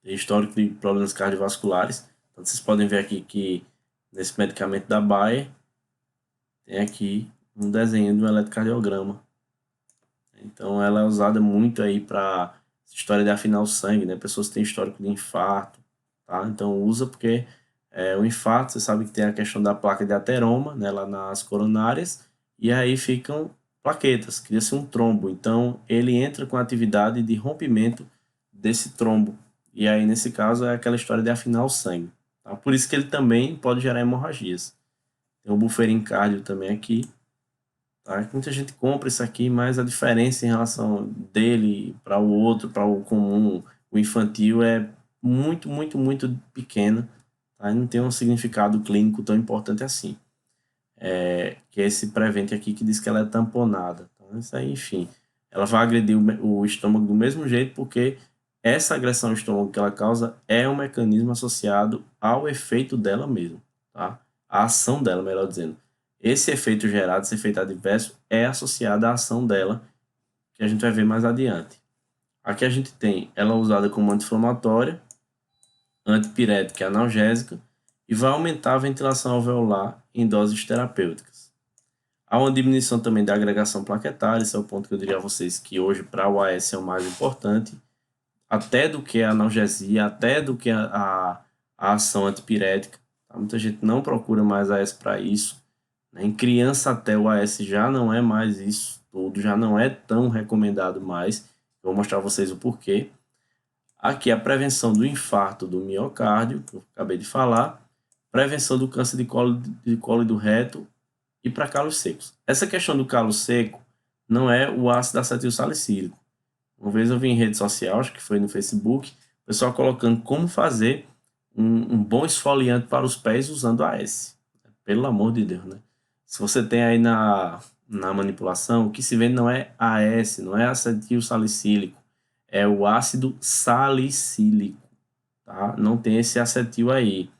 histórico de problemas cardiovasculares. Então, vocês podem ver aqui que nesse medicamento da Bayer tem aqui um desenho de um eletrocardiograma. Então, ela é usada muito aí para história de afinar o sangue, né? Pessoas que têm histórico de infarto, tá? Então, usa porque o infarto, você sabe que tem a questão da placa de ateroma, né, lá nas coronárias, e aí ficam plaquetas, cria-se um trombo. Então, ele entra com a atividade de rompimento desse trombo. E aí, nesse caso, é aquela história de afinar o sangue. Tá? Por isso que ele também pode gerar hemorragias. Tem o buferin cardio também aqui. Tá? Muita gente compra isso aqui, mas a diferença em relação dele para o outro, para o comum, o infantil, é muito, muito, muito pequena. Tá? Não tem um significado clínico tão importante assim. Que é esse Prevent aqui que diz que ela é tamponada. Então, isso aí, enfim, ela vai agredir o estômago do mesmo jeito, porque essa agressão ao estômago que ela causa é um mecanismo associado ao efeito dela mesmo, tá? A ação dela, melhor dizendo. Esse efeito gerado, esse efeito adverso, é associado à ação dela, que a gente vai ver mais adiante. Aqui a gente tem ela usada como anti-inflamatória, antipirética e analgésica, e vai aumentar a ventilação alveolar em doses terapêuticas. Há uma diminuição também da agregação plaquetária, esse é o ponto que eu diria a vocês que hoje para o AS é o mais importante, até do que a analgesia, até do que a ação antipirética. Tá? Muita gente não procura mais AS para isso. Né? Em criança até o AS já não é mais isso tudo, já não é tão recomendado mais. Eu vou mostrar a vocês o porquê. Aqui a prevenção do infarto do miocárdio, que eu acabei de falar, prevenção do câncer de colo e do reto e para calos secos. Essa questão do calo seco não é o ácido acetil salicílico. Uma vez eu vi em rede social, acho que foi no Facebook, o pessoal colocando como fazer um bom esfoliante para os pés usando AS. Pelo amor de Deus, né? Se você tem aí na manipulação, o que se vende não é AS, não é acetil salicílico, é o ácido salicílico, tá? Não tem esse acetil aí,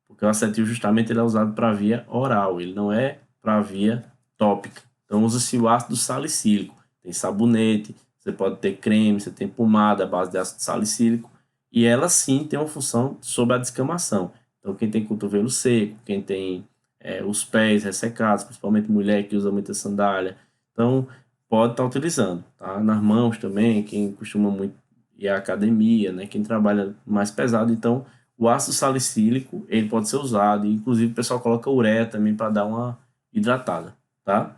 porque o acetil justamente ele é usado para via oral, ele não é para via tópica. Então usa-se o ácido salicílico, tem sabonete, você pode ter creme, você tem pomada à base de ácido salicílico, e ela sim tem uma função sobre a descamação. Então quem tem cotovelo seco, quem tem os pés ressecados, principalmente mulher que usa muita sandália, então pode estar utilizando, tá? Nas mãos também, quem costuma muito ir à academia, né? Quem trabalha mais pesado, então o ácido salicílico ele pode ser usado, e, inclusive o pessoal coloca ureia também para dar uma hidratada, tá?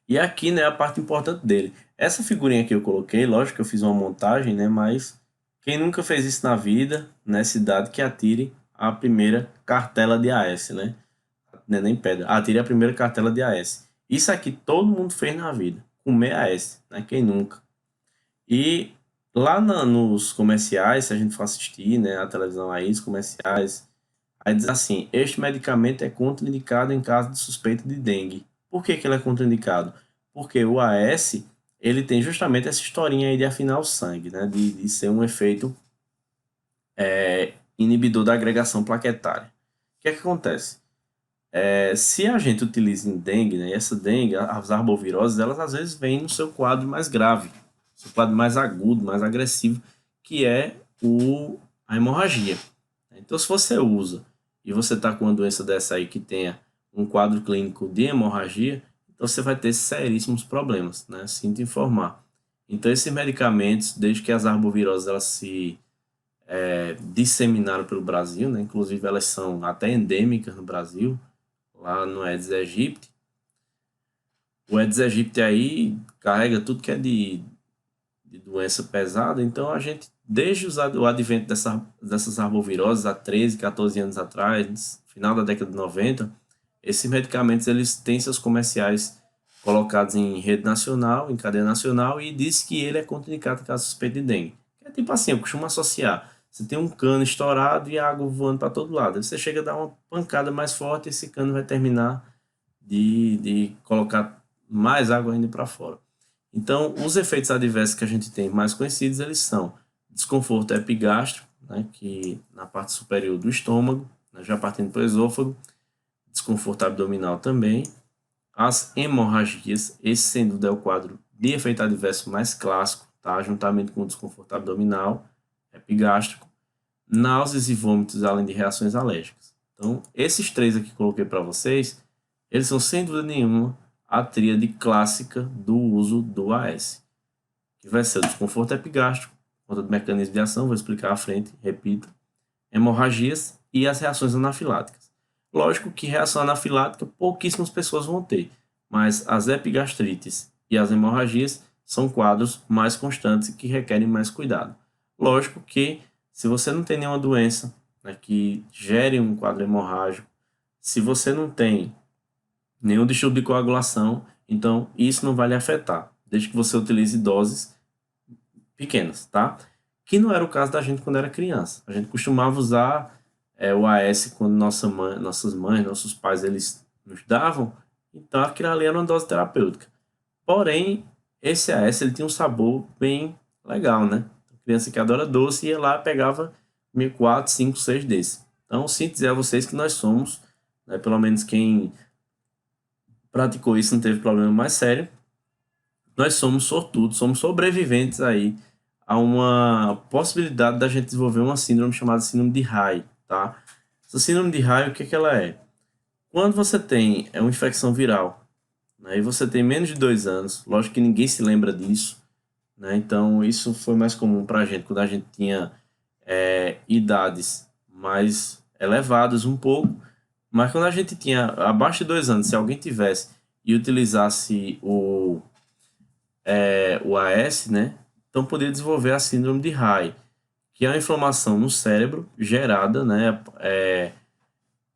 E aqui, né, a parte importante dele. Essa figurinha que eu coloquei, lógico que eu fiz uma montagem, né, mas quem nunca fez isso na vida, nessa idade, que atire a primeira cartela de AS, né? Não é nem pedra, atire a primeira cartela de AS. Isso aqui todo mundo fez na vida, comer AS, né? Quem nunca? E lá nos comerciais, se a gente for assistir, né, a televisão aí, os comerciais, aí diz assim, este medicamento é contraindicado em caso de suspeita de dengue. Por que que ele é contraindicado? Porque o AS, ele tem justamente essa historinha aí de afinar o sangue, né, de ser um efeito inibidor da agregação plaquetária. O que é que acontece? Se a gente utiliza em dengue, né, e essa dengue, as arboviroses, elas às vezes vêm no seu quadro mais grave, seu quadro mais agudo, mais agressivo, que é a hemorragia. Então, se você usa e você está com uma doença dessa aí que tenha um quadro clínico de hemorragia, então você vai ter seríssimos problemas, né? Sinto informar. Então, esses medicamentos, desde que as arboviroses elas se disseminaram pelo Brasil, né? Inclusive elas são até endêmicas no Brasil, lá no Aedes aegypti. O Aedes aegypti aí carrega tudo que é de doença pesada, então a gente, desde o advento dessas arboviroses, há 13, 14 anos atrás, final da década de 90, esses medicamentos eles têm seus comerciais colocados em rede nacional, em cadeia nacional, e diz que ele é contraindicado em caso suspeito de dengue. É tipo assim, eu costumo associar, você tem um cano estourado e água voando para todo lado, aí você chega a dar uma pancada mais forte, esse cano vai terminar de colocar mais água ainda para fora. Então, os efeitos adversos que a gente tem mais conhecidos, eles são desconforto epigástrico, né, que na parte superior do estômago, né, já partindo para o esôfago, desconforto abdominal também, as hemorragias, esse sem dúvida é o quadro de efeito adverso mais clássico, tá? Juntamente com o desconforto abdominal, epigástrico, náuseas e vômitos, além de reações alérgicas. Então, esses três aqui que coloquei para vocês, eles são sem dúvida nenhuma a tríade clássica do uso do AS, que vai ser o desconforto epigástrico, conta do mecanismo de ação, vou explicar à frente, repito, hemorragias e as reações anafiláticas. Lógico que reação anafilática pouquíssimas pessoas vão ter, mas as epigastrites e as hemorragias são quadros mais constantes e que requerem mais cuidado. Lógico que se você não tem nenhuma doença, né, que gere um quadro hemorrágico, se você não tem nenhum distúrbio de coagulação, então isso não vai lhe afetar, desde que você utilize doses pequenas, tá? Que não era o caso da gente quando era criança. A gente costumava usar o AS quando nossas mães, nossos pais, eles nos davam, então aquilo ali era uma dose terapêutica. Porém, esse AS ele tinha um sabor bem legal, né? A criança que adora doce ia lá, pegava 4, 5, 6 desses. Então, sinto dizer a vocês que nós somos, né, pelo menos quem praticou isso não teve problema mais sério, nós somos sortudos, somos sobreviventes aí a uma possibilidade da gente desenvolver uma síndrome chamada síndrome de Reye, tá? Essa síndrome de Reye, o que ela é? Quando você tem uma infecção viral, né, e você tem menos de 2 anos, lógico que ninguém se lembra disso, né? Então isso foi mais comum para a gente quando a gente tinha idades mais elevadas um pouco, mas quando a gente tinha abaixo de 2 anos, se alguém tivesse e utilizasse o AS, né? Então poderia desenvolver a síndrome de Reye, que é uma inflamação no cérebro gerada, né?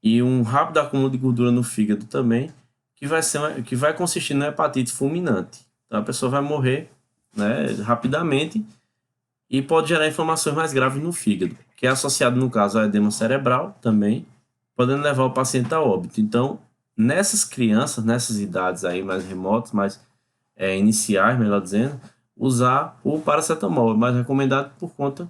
E um rápido acúmulo de gordura no fígado também, que vai consistir na hepatite fulminante. Então a pessoa vai morrer, né, rapidamente e pode gerar inflamações mais graves no fígado, que é associado no caso ao edema cerebral também, podendo levar o paciente a óbito. Então, nessas crianças, nessas idades aí mais remotas, mais iniciais, melhor dizendo, usar o paracetamol. É mais recomendado por conta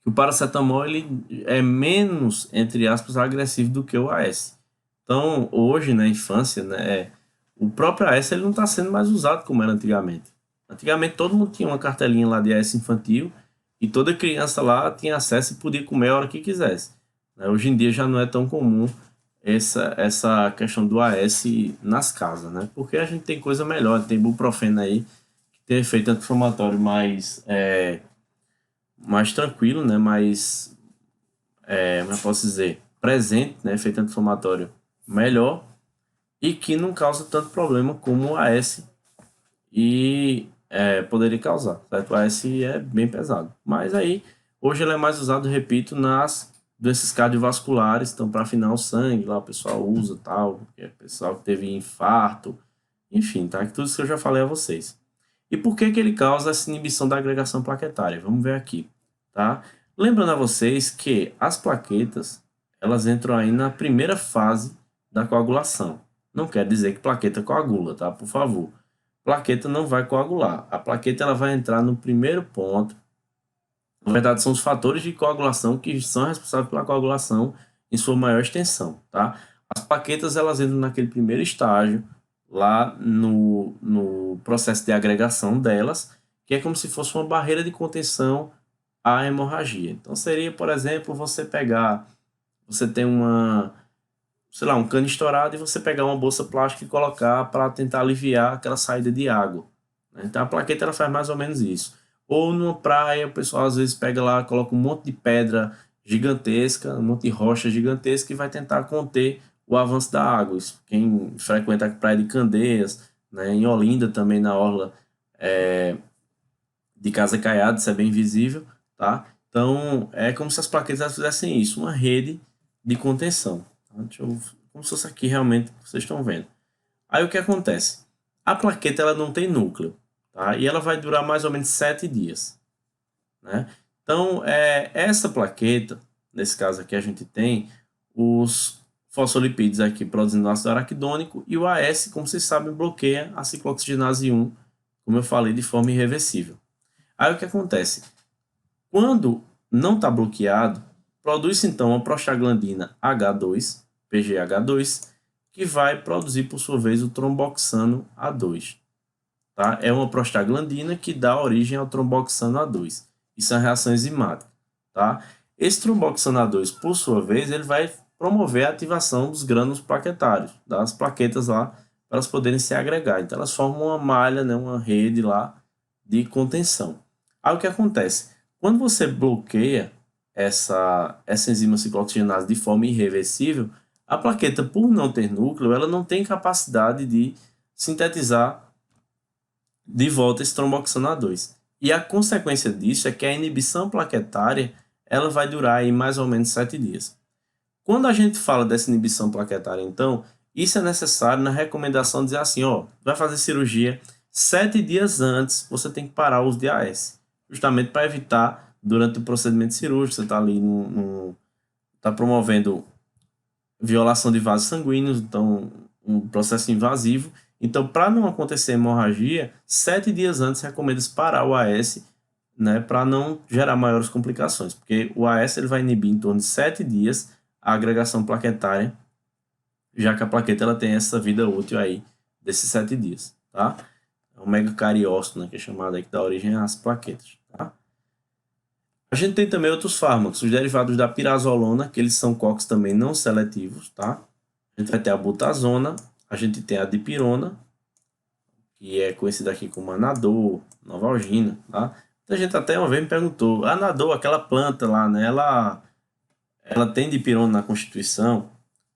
que o paracetamol ele é menos, entre aspas, agressivo do que o AS. Então, hoje, na infância, né, o próprio AS ele não está sendo mais usado como era antigamente. Antigamente, todo mundo tinha uma cartelinha lá de AS infantil e toda criança lá tinha acesso e podia comer a hora que quisesse. Hoje em dia já não é tão comum essa questão do AS nas casas, né? Porque a gente tem coisa melhor, tem ibuprofeno aí, que tem efeito anti-inflamatório mais tranquilo, né? Mais, como eu posso dizer, presente, né? Efeito anti-inflamatório melhor e que não causa tanto problema como o AS e poderia causar, certo? O AS é bem pesado, mas aí hoje ele é mais usado, repito, nas doenças cardiovasculares, então para afinar o sangue, lá o pessoal usa tal, é pessoal que teve infarto, enfim, tá? Tudo isso que eu já falei a vocês. E por que ele causa essa inibição da agregação plaquetária? Vamos ver aqui, tá? Lembrando a vocês que as plaquetas, elas entram aí na primeira fase da coagulação. Não quer dizer que plaqueta coagula, tá? Por favor. Plaqueta não vai coagular. A plaqueta ela vai entrar no primeiro ponto. Na verdade, são os fatores de coagulação que são responsáveis pela coagulação em sua maior extensão, tá? As plaquetas, elas entram naquele primeiro estágio, lá no processo de agregação delas, que é como se fosse uma barreira de contenção à hemorragia. Então, seria, por exemplo, você tem um cano estourado e você pegar uma bolsa plástica e colocar para tentar aliviar aquela saída de água, né? Então, a plaqueta ela faz mais ou menos isso. Ou numa praia, o pessoal às vezes pega lá, coloca um monte de pedra gigantesca, um monte de rocha gigantesca e vai tentar conter o avanço da água. Isso, quem frequenta a praia de Candeias, né, em Olinda também, na orla de Casa Caiada, isso é bem visível, tá? Então, é como se as plaquetas fizessem isso, uma rede de contenção. Tá? Como se fosse aqui realmente, vocês estão vendo. Aí o que acontece? A plaqueta ela não tem núcleo, tá? E ela vai durar mais ou menos 7 dias, né? Então, essa plaqueta, nesse caso aqui a gente tem os fosfolipídios aqui produzindo ácido araquidônico e o AS, como vocês sabem, bloqueia a ciclooxigenase 1, como eu falei, de forma irreversível. Aí o que acontece? Quando não está bloqueado, produz então a prostaglandina H2 PGH2, que vai produzir, por sua vez, o tromboxano A2. Tá? É uma prostaglandina que dá origem ao tromboxano A2. Isso é uma reação enzimática. Tá? Esse tromboxano A2, por sua vez, ele vai promover a ativação dos grânulos plaquetários, das plaquetas lá, para elas poderem se agregar. Então, elas formam uma malha, né, uma rede lá de contenção. Aí, o que acontece? Quando você bloqueia essa enzima ciclooxigenase de forma irreversível, a plaqueta, por não ter núcleo, ela não tem capacidade de sintetizar de volta esse tromboxano A2. E a consequência disso é que a inibição plaquetária ela vai durar aí mais ou menos 7 dias. Quando a gente fala dessa inibição plaquetária, então, isso é necessário na recomendação dizer assim, ó, vai fazer cirurgia 7 dias antes, você tem que parar o uso de AS, justamente para evitar, durante o procedimento cirúrgico, você está ali tá promovendo violação de vasos sanguíneos, então um processo invasivo. Então, para não acontecer hemorragia, 7 dias antes recomenda-se parar o AS, né, para não gerar maiores complicações, porque o AS ele vai inibir em torno de 7 dias a agregação plaquetária, já que a plaqueta ela tem essa vida útil aí desses 7 dias, tá? É o megacariócito, né, que é chamado aí, que dá origem às plaquetas, tá? A gente tem também outros fármacos, os derivados da pirazolona, que eles são COX também não seletivos, tá? A gente vai ter a butazona, a gente tem a dipirona, que é conhecida aqui como Anador, Novalgina, tá? Então, a gente até uma vez me perguntou, a Anador, aquela planta lá, né, ela tem dipirona na Constituição?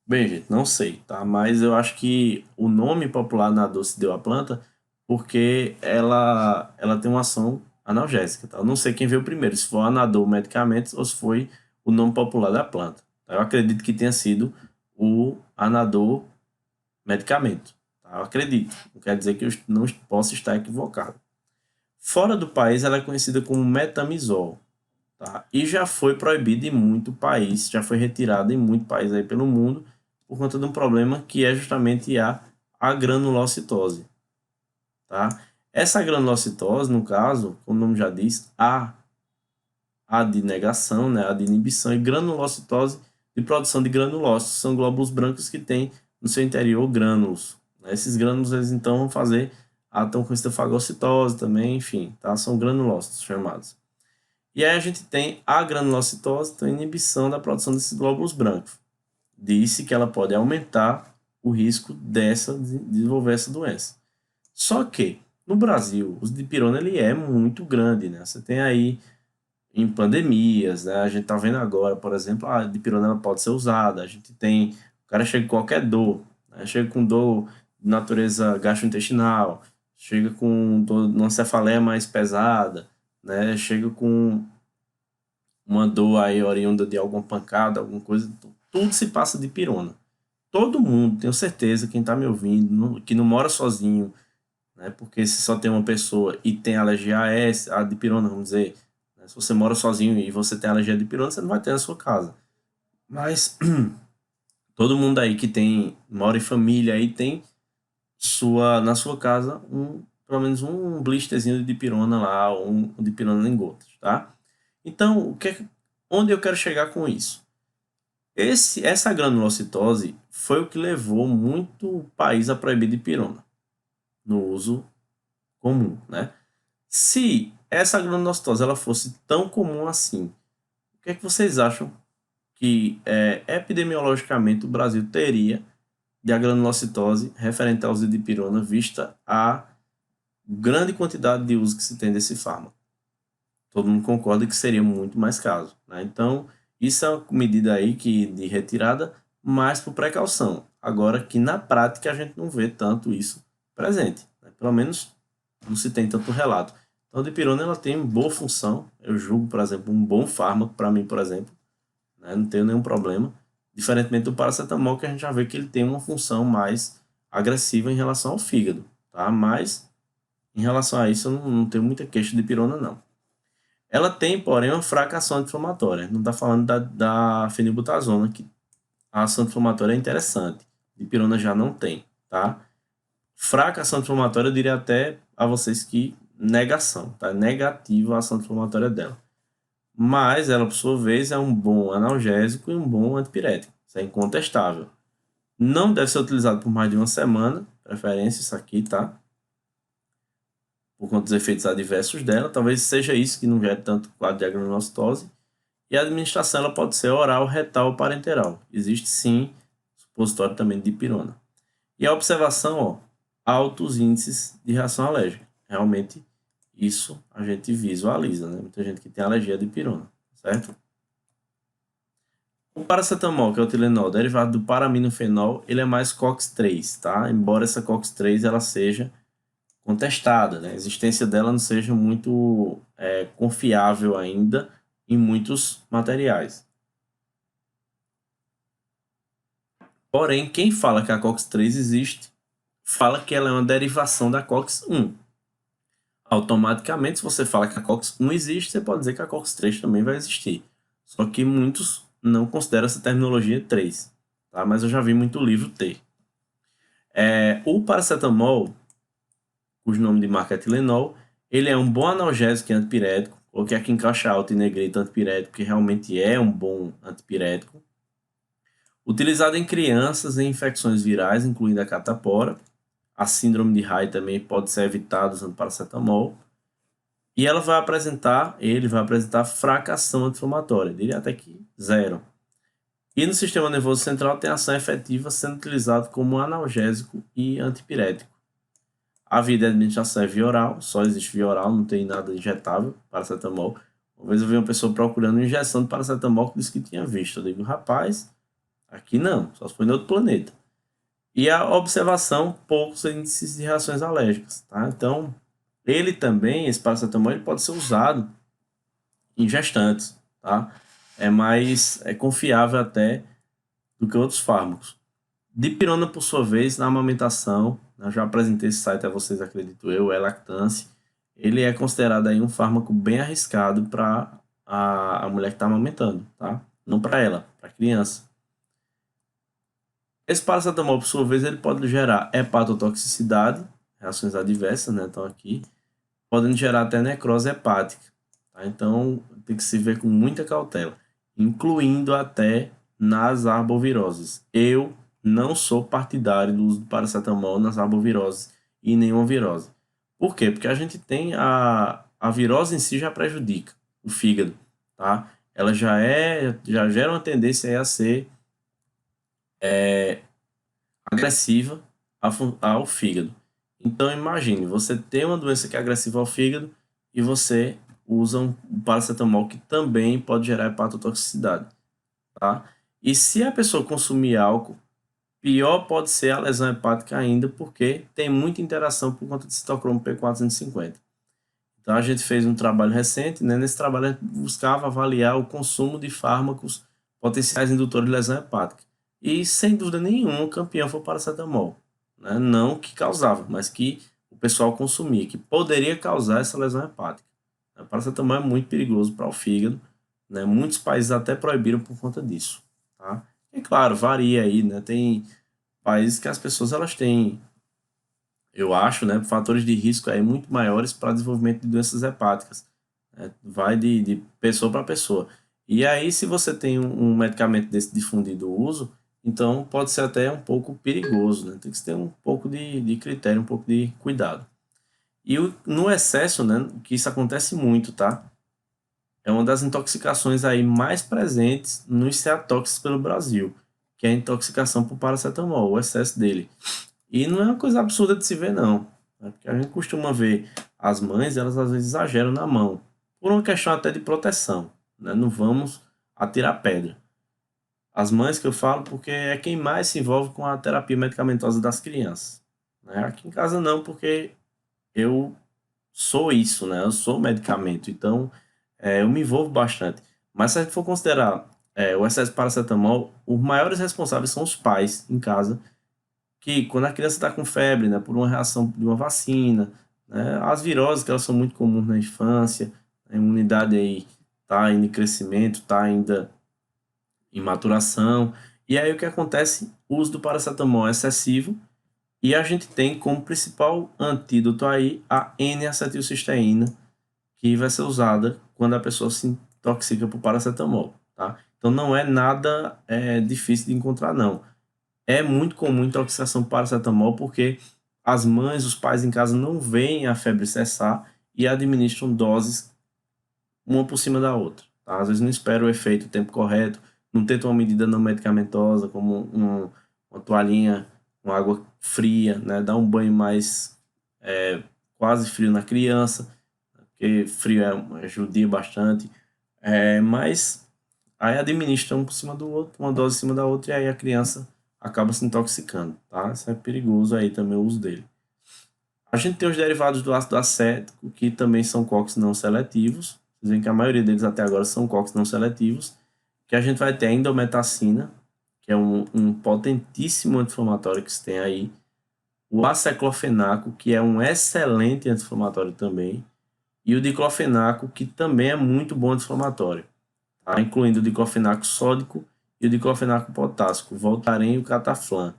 Bem, gente, não sei, tá? Mas eu acho que o nome popular Anador se deu à planta porque ela tem uma ação analgésica, tá? Eu não sei quem veio primeiro, se foi o Anador medicamentos ou se foi o nome popular da planta. Tá? Eu acredito que tenha sido o Anador medicamento. Tá? Eu acredito. Não quer dizer que eu não possa estar equivocado. Fora do país, ela é conhecida como metamizol. Tá? E já foi proibida em muito país, já foi retirada em muito país aí pelo mundo por conta de um problema que é justamente a granulocitose. Tá? Essa granulocitose, no caso, como o nome já diz, a de negação, né, a de inibição, e granulocitose de produção de granulócitos, são glóbulos brancos que têm no seu interior grânulos. Né? Esses grânulos, eles então vão fazer a tão conhecida fagocitose também, enfim, tá? São granulócitos chamados. E aí a gente tem a granulocitose, então a inibição da produção desses glóbulos brancos. Disse que ela pode aumentar o risco de desenvolver essa doença. Só que, no Brasil, o uso de dipirona ele é muito grande, né? Você tem aí em pandemias, né? A gente tá vendo agora, por exemplo, a dipirona ela pode ser usada. A gente tem, o cara chega com qualquer dor, né? Chega com dor de natureza gastrointestinal, chega com uma cefaleia mais pesada, né? Chega com uma dor aí oriunda de alguma pancada, alguma coisa, tudo se passa de dipirona. Todo mundo, tenho certeza, quem está me ouvindo, que não mora sozinho, né? Porque se só tem uma pessoa e tem alergia a dipirona, vamos dizer, né? Se você mora sozinho e você tem alergia a dipirona, você não vai ter na sua casa. Mas todo mundo aí que mora em família aí tem na sua casa pelo menos um blisterzinho de dipirona lá, ou um dipirona em gotas, tá? Então, onde eu quero chegar com isso? Essa granulocitose foi o que levou muito país a proibir dipirona no uso comum, né? Se essa granulocitose ela fosse tão comum assim, o que é que vocês acham que epidemiologicamente o Brasil teria de a granulocitose referente ao uso de dipirona, vista a grande quantidade de uso que se tem desse fármaco? Todo mundo concorda que seria muito mais caso, né? Então, isso é uma medida aí de retirada, mais por precaução. Agora que na prática a gente não vê tanto isso presente, né? Pelo menos não se tem tanto relato. Então, a dipirona ela tem boa função. Eu julgo, por exemplo, um bom fármaco para mim, por exemplo, né? Não tenho nenhum problema. Diferentemente do paracetamol, que a gente já vê que ele tem uma função mais agressiva em relação ao fígado, tá? Mas em relação a isso, eu não tenho muita queixa de dipirona, não. Ela tem, porém, uma fraca ação anti-inflamatória. Não está falando da fenilbutazona, que a ação anti-inflamatória é interessante. Dipirona já não tem, tá? Fraca ação anti-inflamatória, eu diria até a vocês que negação, tá? Negativa a ação anti-inflamatória dela. Mas ela, por sua vez, é um bom analgésico e um bom antipirético. Isso é incontestável. Não deve ser utilizado por mais de uma semana, preferência isso aqui, tá? Por conta dos efeitos adversos dela, talvez seja isso que não gere tanto quadro de agranulocitose. E a administração ela pode ser oral, retal ou parenteral. Existe sim supositório também de dipirona. E a observação, ó, altos índices de reação alérgica. Realmente, isso a gente visualiza, né? Muita gente que tem alergia a dipirona, certo? O paracetamol, que é o Tilenol, derivado do paraminofenol, ele é mais COX-3, tá? Embora essa COX-3 ela seja contestada, né? A existência dela não seja muito confiável ainda em muitos materiais. Porém, quem fala que a COX-3 existe, fala que ela é uma derivação da COX-1. Automaticamente, se você fala que a COX-1 existe, você pode dizer que a COX-3 também vai existir. Só que muitos não consideram essa terminologia 3, tá? Mas eu já vi muito livro ter. O paracetamol, cujo nome de marca é Tilenol, ele é um bom analgésico e antipirético. Coloquei aqui em caixa alta e negrito antipirético, que realmente é um bom antipirético. Utilizado em crianças em infecções virais, incluindo a catapora. A síndrome de Hyde também pode ser evitada usando paracetamol. E ele vai apresentar fraca ação anti-inflamatória, diria até que zero. E no sistema nervoso central tem ação efetiva sendo utilizado como analgésico e antipirético. A via de administração é via oral, só existe via oral, não tem nada injetável, paracetamol. Uma vez eu vi uma pessoa procurando injeção de paracetamol que disse que tinha visto. Eu digo, rapaz, aqui não, só se foi em outro planeta. E a observação, poucos índices de reações alérgicas, tá? Então, ele também, esse paracetamol, ele pode ser usado em gestantes, tá? É mais confiável até do que outros fármacos. Dipirona, por sua vez, na amamentação, eu já apresentei esse site a vocês, acredito eu, é lactância. Ele é considerado aí um fármaco bem arriscado para a mulher que está amamentando, tá? Não para ela, para a criança. Esse paracetamol, por sua vez, ele pode gerar hepatotoxicidade, reações adversas, né? Então aqui, podendo gerar até necrose hepática, tá? Então tem que se ver com muita cautela, incluindo até nas arboviroses. Eu não sou partidário do uso do paracetamol nas arboviroses e nenhuma virose. Por quê? Porque a gente tem a virose em si já prejudica o fígado, tá? Ela já gera uma tendência a ser agressiva ao fígado. Então imagine, você tem uma doença que é agressiva ao fígado e você usa um paracetamol que também pode gerar hepatotoxicidade, tá? E se a pessoa consumir álcool, pior pode ser a lesão hepática ainda, porque tem muita interação por conta de citocromo P450. Então a gente fez um trabalho recente, né? Nesse trabalho a gente buscava avaliar o consumo de fármacos potenciais indutores de lesão hepática. E sem dúvida nenhuma o campeão foi o paracetamol, né? Não que causava, mas que o pessoal consumia, que poderia causar essa lesão hepática. O paracetamol é muito perigoso para o fígado, né? Muitos países até proibiram por conta disso, tá? E claro, varia aí, né? Tem países que as pessoas elas têm, eu acho, né, fatores de risco aí muito maiores para desenvolvimento de doenças hepáticas, né? Vai de pessoa para pessoa. E aí, se você tem um medicamento desse difundido uso, então pode ser até um pouco perigoso, né? Tem que ter um pouco de critério, um pouco de cuidado. E no excesso, né, que isso acontece muito, tá? É uma das intoxicações aí mais presentes nos ceatóxicos pelo Brasil, que é a intoxicação por paracetamol, o excesso dele. E não é uma coisa absurda de se ver, não, né? Porque a gente costuma ver as mães, elas às vezes exageram na mão, por uma questão até de proteção, né? Não vamos atirar pedra. As mães que eu falo porque é quem mais se envolve com a terapia medicamentosa das crianças, né? Aqui em casa não, porque eu sou isso, né? Eu sou medicamento, então eu me envolvo bastante. Mas se a gente for considerar o excesso de paracetamol, os maiores responsáveis são os pais em casa, que quando a criança está com febre, né, por uma reação de uma vacina, né, as viroses que elas são muito comuns na infância, a imunidade aí está em crescimento, está ainda em maturação, e aí o que acontece? O uso do paracetamol é excessivo, e a gente tem como principal antídoto aí a N-acetilcisteína, que vai ser usada quando a pessoa se intoxica por paracetamol, tá? Então não é nada difícil de encontrar, não. é muito comum intoxicação por paracetamol porque as mães, os pais em casa não veem a febre cessar e administram doses uma por cima da outra. Tá? Às vezes não espera o efeito, o tempo correto, não tenta uma medida não medicamentosa, como uma toalhinha com água fria, né? Dar um banho mais quase frio na criança, porque frio judia bastante, mas aí administra um por cima do outro, uma dose em cima da outra, e aí a criança acaba se intoxicando, tá? Isso é perigoso aí também o uso dele. A gente tem os derivados do ácido acético, que também são COX não seletivos. Vocês veem que a maioria deles até agora são COX não seletivos. Que a gente vai ter a indometacina, que é um potentíssimo anti-inflamatório que se tem aí. O aceclofenaco, que é um excelente anti-inflamatório também. E o diclofenaco, que também é muito bom anti-inflamatório. Tá? Incluindo o diclofenaco sódico e o diclofenaco potássico, o Voltaren e o Cataflam.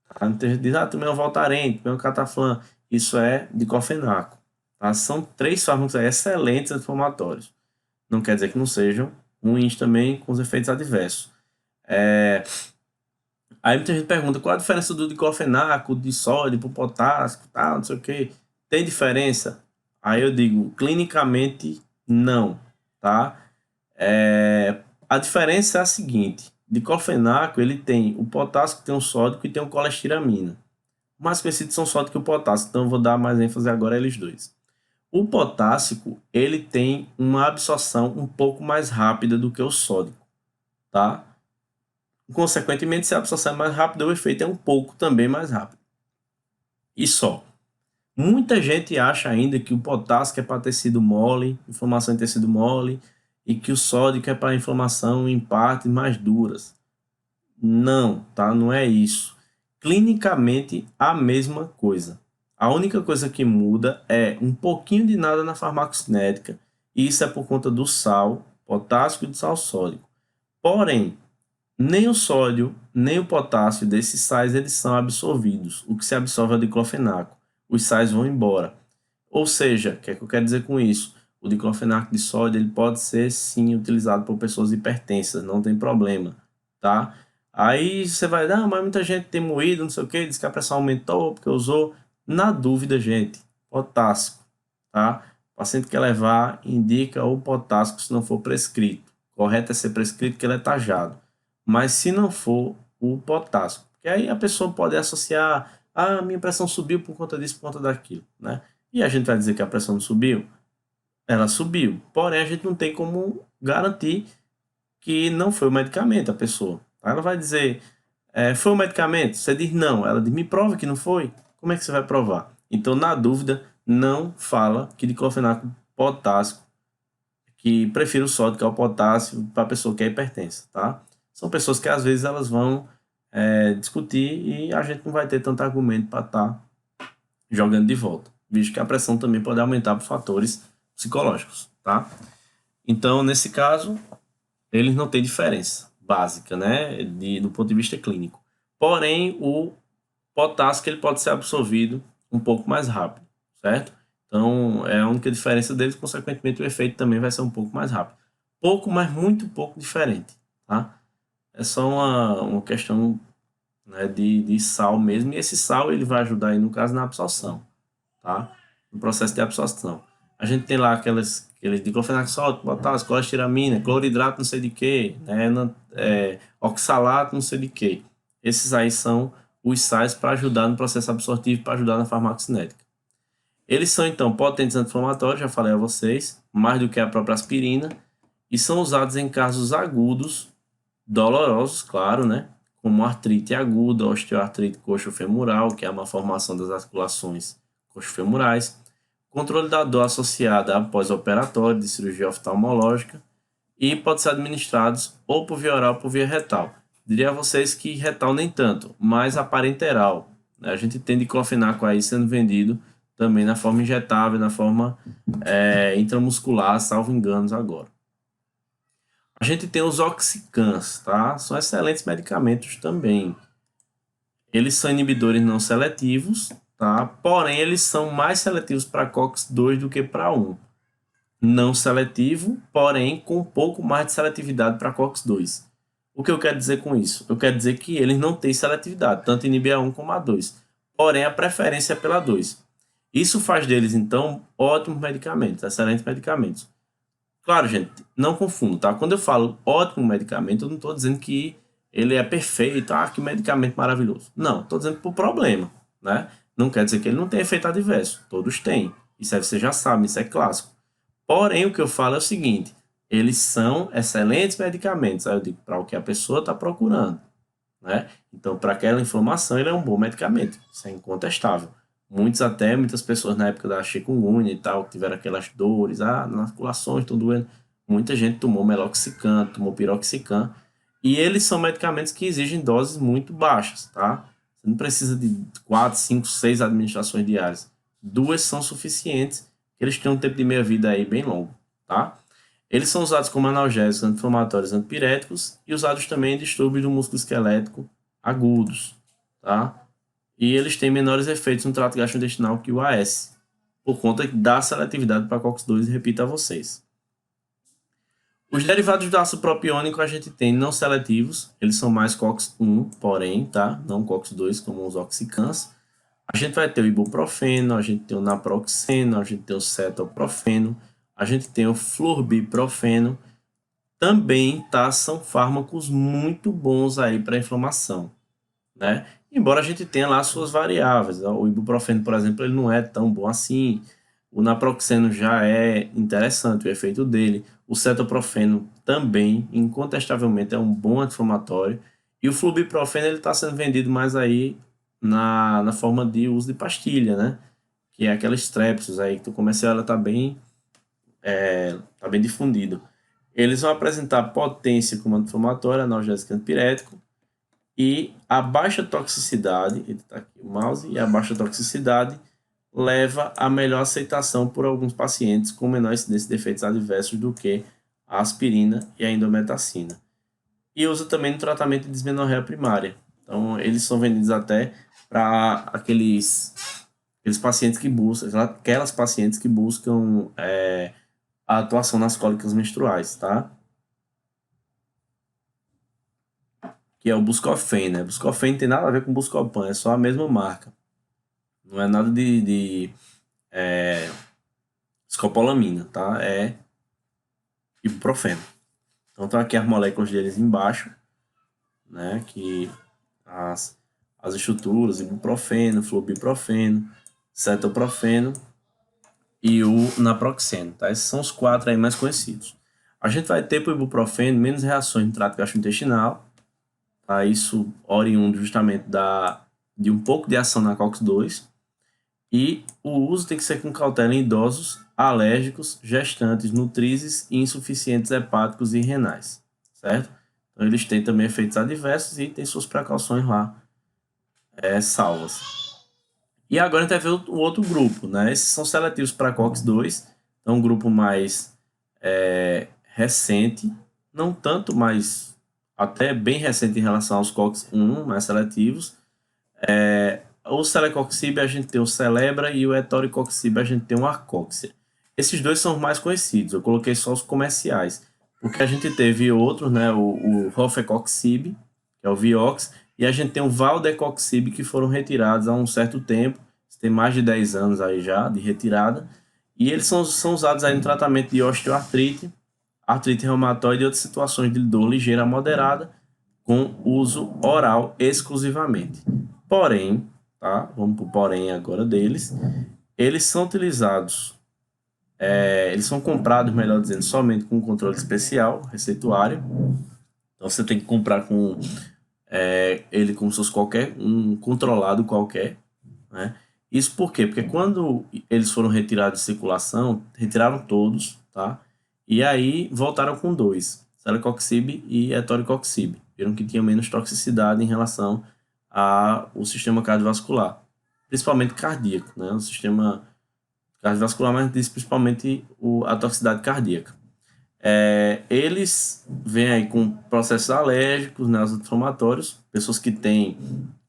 Tá? Então, a gente diz, também é o Voltaren, também é o Cataflam. Isso é diclofenaco. Tá? São 3 fármacos excelentes anti-inflamatórios. Não quer dizer que não sejam ruins também com os efeitos adversos. Aí muita gente pergunta qual a diferença do diclofenaco, de sódio, pro potássico, tal, não sei o que. Tem diferença? Aí eu digo, clinicamente, não. Tá? A diferença é a seguinte: diclofenaco ele tem o potássico, tem o sódico e tem o colestiramina. Mais conhecidos são sódio que o potássio, então eu vou dar mais ênfase agora a eles dois. O potássico, ele tem uma absorção um pouco mais rápida do que o sódico, tá? Consequentemente, se a absorção é mais rápida, o efeito é um pouco também mais rápido. E só. Muita gente acha ainda que o potássico é para tecido mole, inflamação em tecido mole, e que o sódico é para inflamação em partes mais duras. Não, tá? Não é isso. Clinicamente, a mesma coisa. A única coisa que muda é um pouquinho de nada na farmacocinética, e isso é por conta do sal, potássico e do sal sódico. Porém, nem o sódio, nem o potássio desses sais eles são absorvidos. O que se absorve é o diclofenaco. Os sais vão embora. Ou seja, o que é que eu quero dizer com isso? O diclofenaco de sódio ele pode ser sim utilizado por pessoas hipertensas, não tem problema, tá? Aí você vai dar, mas muita gente tem moído, não sei o que, diz que a pressão aumentou porque usou. Na dúvida, gente, potássico, tá? O paciente quer levar, indica o potássico se não for prescrito. Correto é ser prescrito que ele é tajado. Mas se não for, o potássico. Porque aí a pessoa pode associar, minha pressão subiu por conta disso, por conta daquilo, né? E a gente vai dizer que a pressão não subiu? Ela subiu. Porém, a gente não tem como garantir que não foi o medicamento a pessoa. Ela vai dizer, foi o medicamento? Você diz não. Ela diz, me prova que não foi. Como é que você vai provar? Então, na dúvida, não fala que diclofenaco potássico, que prefere o sódio ao potássio para a pessoa que é hipertensa, tá? São pessoas que às vezes elas vão discutir e a gente não vai ter tanto argumento para estar jogando de volta, visto que a pressão também pode aumentar por fatores psicológicos, tá? Então, nesse caso, eles não têm diferença básica, né, do ponto de vista clínico. Porém, o potássio ele pode ser absorvido um pouco mais rápido, certo? Então, é a única diferença deles, consequentemente, o efeito também vai ser um pouco mais rápido. Pouco, mas muito pouco diferente, tá? É só uma questão, né, de sal mesmo, e esse sal ele vai ajudar aí, no caso, na absorção, tá? No processo de absorção. A gente tem lá aqueles diclofenaco sódico, potássio, colestiramina, cloridrato não sei de que, né, oxalato não sei de que. Esses aí são os sais para ajudar no processo absortivo, para ajudar na farmacocinética. Eles são, então, potentes anti-inflamatórios, já falei a vocês, mais do que a própria aspirina, e são usados em casos agudos, dolorosos, claro, né? Como artrite aguda, osteoartrite coxofemoral, que é uma malformação das articulações coxofemorais, controle da dor associada a pós-operatório de cirurgia oftalmológica, e pode ser administrados ou por via oral ou por via retal. Diria a vocês que retal nem tanto, mas a parenteral. A gente tem diclofenaco aí sendo vendido também na forma injetável, na forma intramuscular, salvo enganos agora. A gente tem os oxicans, tá? São excelentes medicamentos também. Eles são inibidores não seletivos, tá? Porém, eles são mais seletivos para COX-2 do que para 1. Não seletivo, porém com um pouco mais de seletividade para COX-2. O que eu quero dizer com isso? Eu quero dizer que eles não têm seletividade, tanto inibir a 1 como a 2. Porém, a preferência é pela 2. Isso faz deles, então, ótimos medicamentos, excelentes medicamentos. Claro, gente, não confundo, tá? Quando eu falo ótimo medicamento, eu não estou dizendo que ele é perfeito, que medicamento maravilhoso. Não, estou dizendo por problema, né? Não quer dizer que ele não tem efeito adverso. Todos têm. Isso aí você já sabe, isso é clássico. Porém, o que eu falo é o seguinte, eles são excelentes medicamentos, aí eu digo para o que a pessoa está procurando, né? Então, para aquela inflamação, ele é um bom medicamento, isso é incontestável. Muitas pessoas na época da chikungunya e tal, tiveram aquelas dores, nas articulações estão doendo. Muita gente tomou meloxicam, tomou piroxicam, e eles são medicamentos que exigem doses muito baixas, tá? Você não precisa de 4, 5, 6 administrações diárias. 2 são suficientes, eles têm um tempo de meia-vida aí bem longo, tá? Eles são usados como analgésicos, anti-inflamatórios, antipiréticos e usados também em distúrbios do músculo esquelético agudos, tá? E eles têm menores efeitos no trato gastrointestinal que o AS, por conta da seletividade para COX-2, repito a vocês. Os derivados do ácido propiônico a gente tem não seletivos, eles são mais COX-1, porém, tá? Não COX-2, como os oxicans. A gente vai ter o ibuprofeno, a gente tem o naproxeno, a gente tem o cetoprofeno, a gente tem o fluorbiprofeno. Também, tá? São fármacos muito bons aí para inflamação, né? Embora a gente tenha lá suas variáveis. O ibuprofeno, por exemplo, ele não é tão bom assim. O naproxeno já é interessante o efeito dele. O cetoprofeno também, incontestavelmente, é um bom anti-inflamatório. E o flubiprofeno ele está sendo vendido mais aí na forma de uso de pastilha, né? Que é aquela Strepsils aí, que o comercial ela tá bem difundido. Eles vão apresentar potência como anti-inflamatório, analgésico e antipirético, e a baixa toxicidade, ele está aqui o mouse, e a baixa toxicidade leva a melhor aceitação por alguns pacientes com menor incidência de efeitos adversos do que a aspirina e a indometacina. E usa também no tratamento de dismenorreia primária. Então, eles são vendidos até para aqueles pacientes que buscam, aquelas pacientes que buscam a atuação nas cólicas menstruais, tá? Que é o Buscofen, né? Buscofen não tem nada a ver com Buscopan, é só a mesma marca. Não é nada de escopolamina, tá? É ibuprofeno. Então, estão aqui as moléculas deles embaixo, né? Que as estruturas, ibuprofeno, flubiprofeno, cetoprofeno e o naproxeno, tá? Esses são os 4 aí mais conhecidos. A gente vai ter para o ibuprofeno menos reações no trato gastrointestinal, tá? Isso oriundo justamente de um pouco de ação na COX-2, e o uso tem que ser com cautela em idosos, alérgicos, gestantes, nutrizes e insuficientes hepáticos e renais, certo? Então eles têm também efeitos adversos e têm suas precauções lá salvas. E agora a gente vai ver o outro grupo, né? Esses são seletivos para COX-2, então um grupo mais recente, não tanto, mas até bem recente em relação aos COX-1, mais seletivos. O celecoxib a gente tem o Celebra e o etoricoxib a gente tem o Arcoxia. Esses dois são os mais conhecidos, eu coloquei só os comerciais, porque a gente teve outros, né? O Rofecoxib, que é o Vioxx, e a gente tem o Valdecoxib, que foram retirados há um certo tempo, tem mais de 10 anos aí já de retirada, e eles são usados aí no tratamento de osteoartrite, artrite reumatoide e outras situações de dor ligeira a moderada, com uso oral exclusivamente. Porém, tá? Vamos para o porém agora deles, eles são utilizados, eles são comprados, melhor dizendo, somente com controle especial, receituário. Então você tem que comprar com ele como se fosse um controlado qualquer, né? Isso por quê? Porque quando eles foram retirados de circulação, retiraram todos, tá? E aí voltaram com 2, celecoxib e etoricoxib. Viram que tinha menos toxicidade em relação ao sistema cardiovascular, principalmente cardíaco, né? O sistema cardiovascular, mas diz principalmente a toxicidade cardíaca. Eles vêm aí com processos alérgicos, né, anti-inflamatórios, pessoas que têm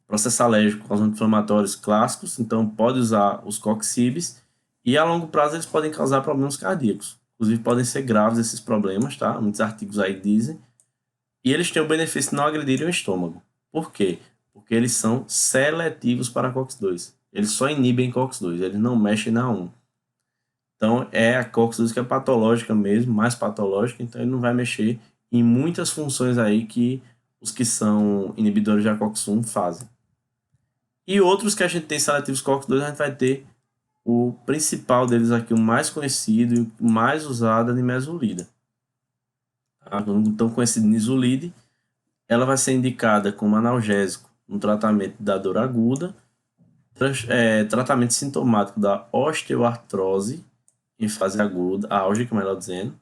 processo alérgico aos anti-inflamatórios clássicos, então pode usar os coxibs, e a longo prazo eles podem causar problemas cardíacos. Inclusive podem ser graves esses problemas, tá? Muitos artigos aí dizem. E eles têm o benefício de não agredirem o estômago. Por quê? Porque eles são seletivos para COX-2. Eles só inibem COX-2, eles não mexem na 1. Então, é a COX-2 que é patológica mesmo, mais patológica, então ele não vai mexer em muitas funções aí que os que são inibidores da COX-1 fazem. E outros que a gente tem seletivos COX-2, a gente vai ter o principal deles aqui, o mais conhecido e o mais usado, é a nimesulida. Tá? Então, conhecido nimesulide, ela vai ser indicada como analgésico no tratamento da dor aguda, tratamento sintomático da osteoartrose em fase aguda, álgica, melhor dizendo.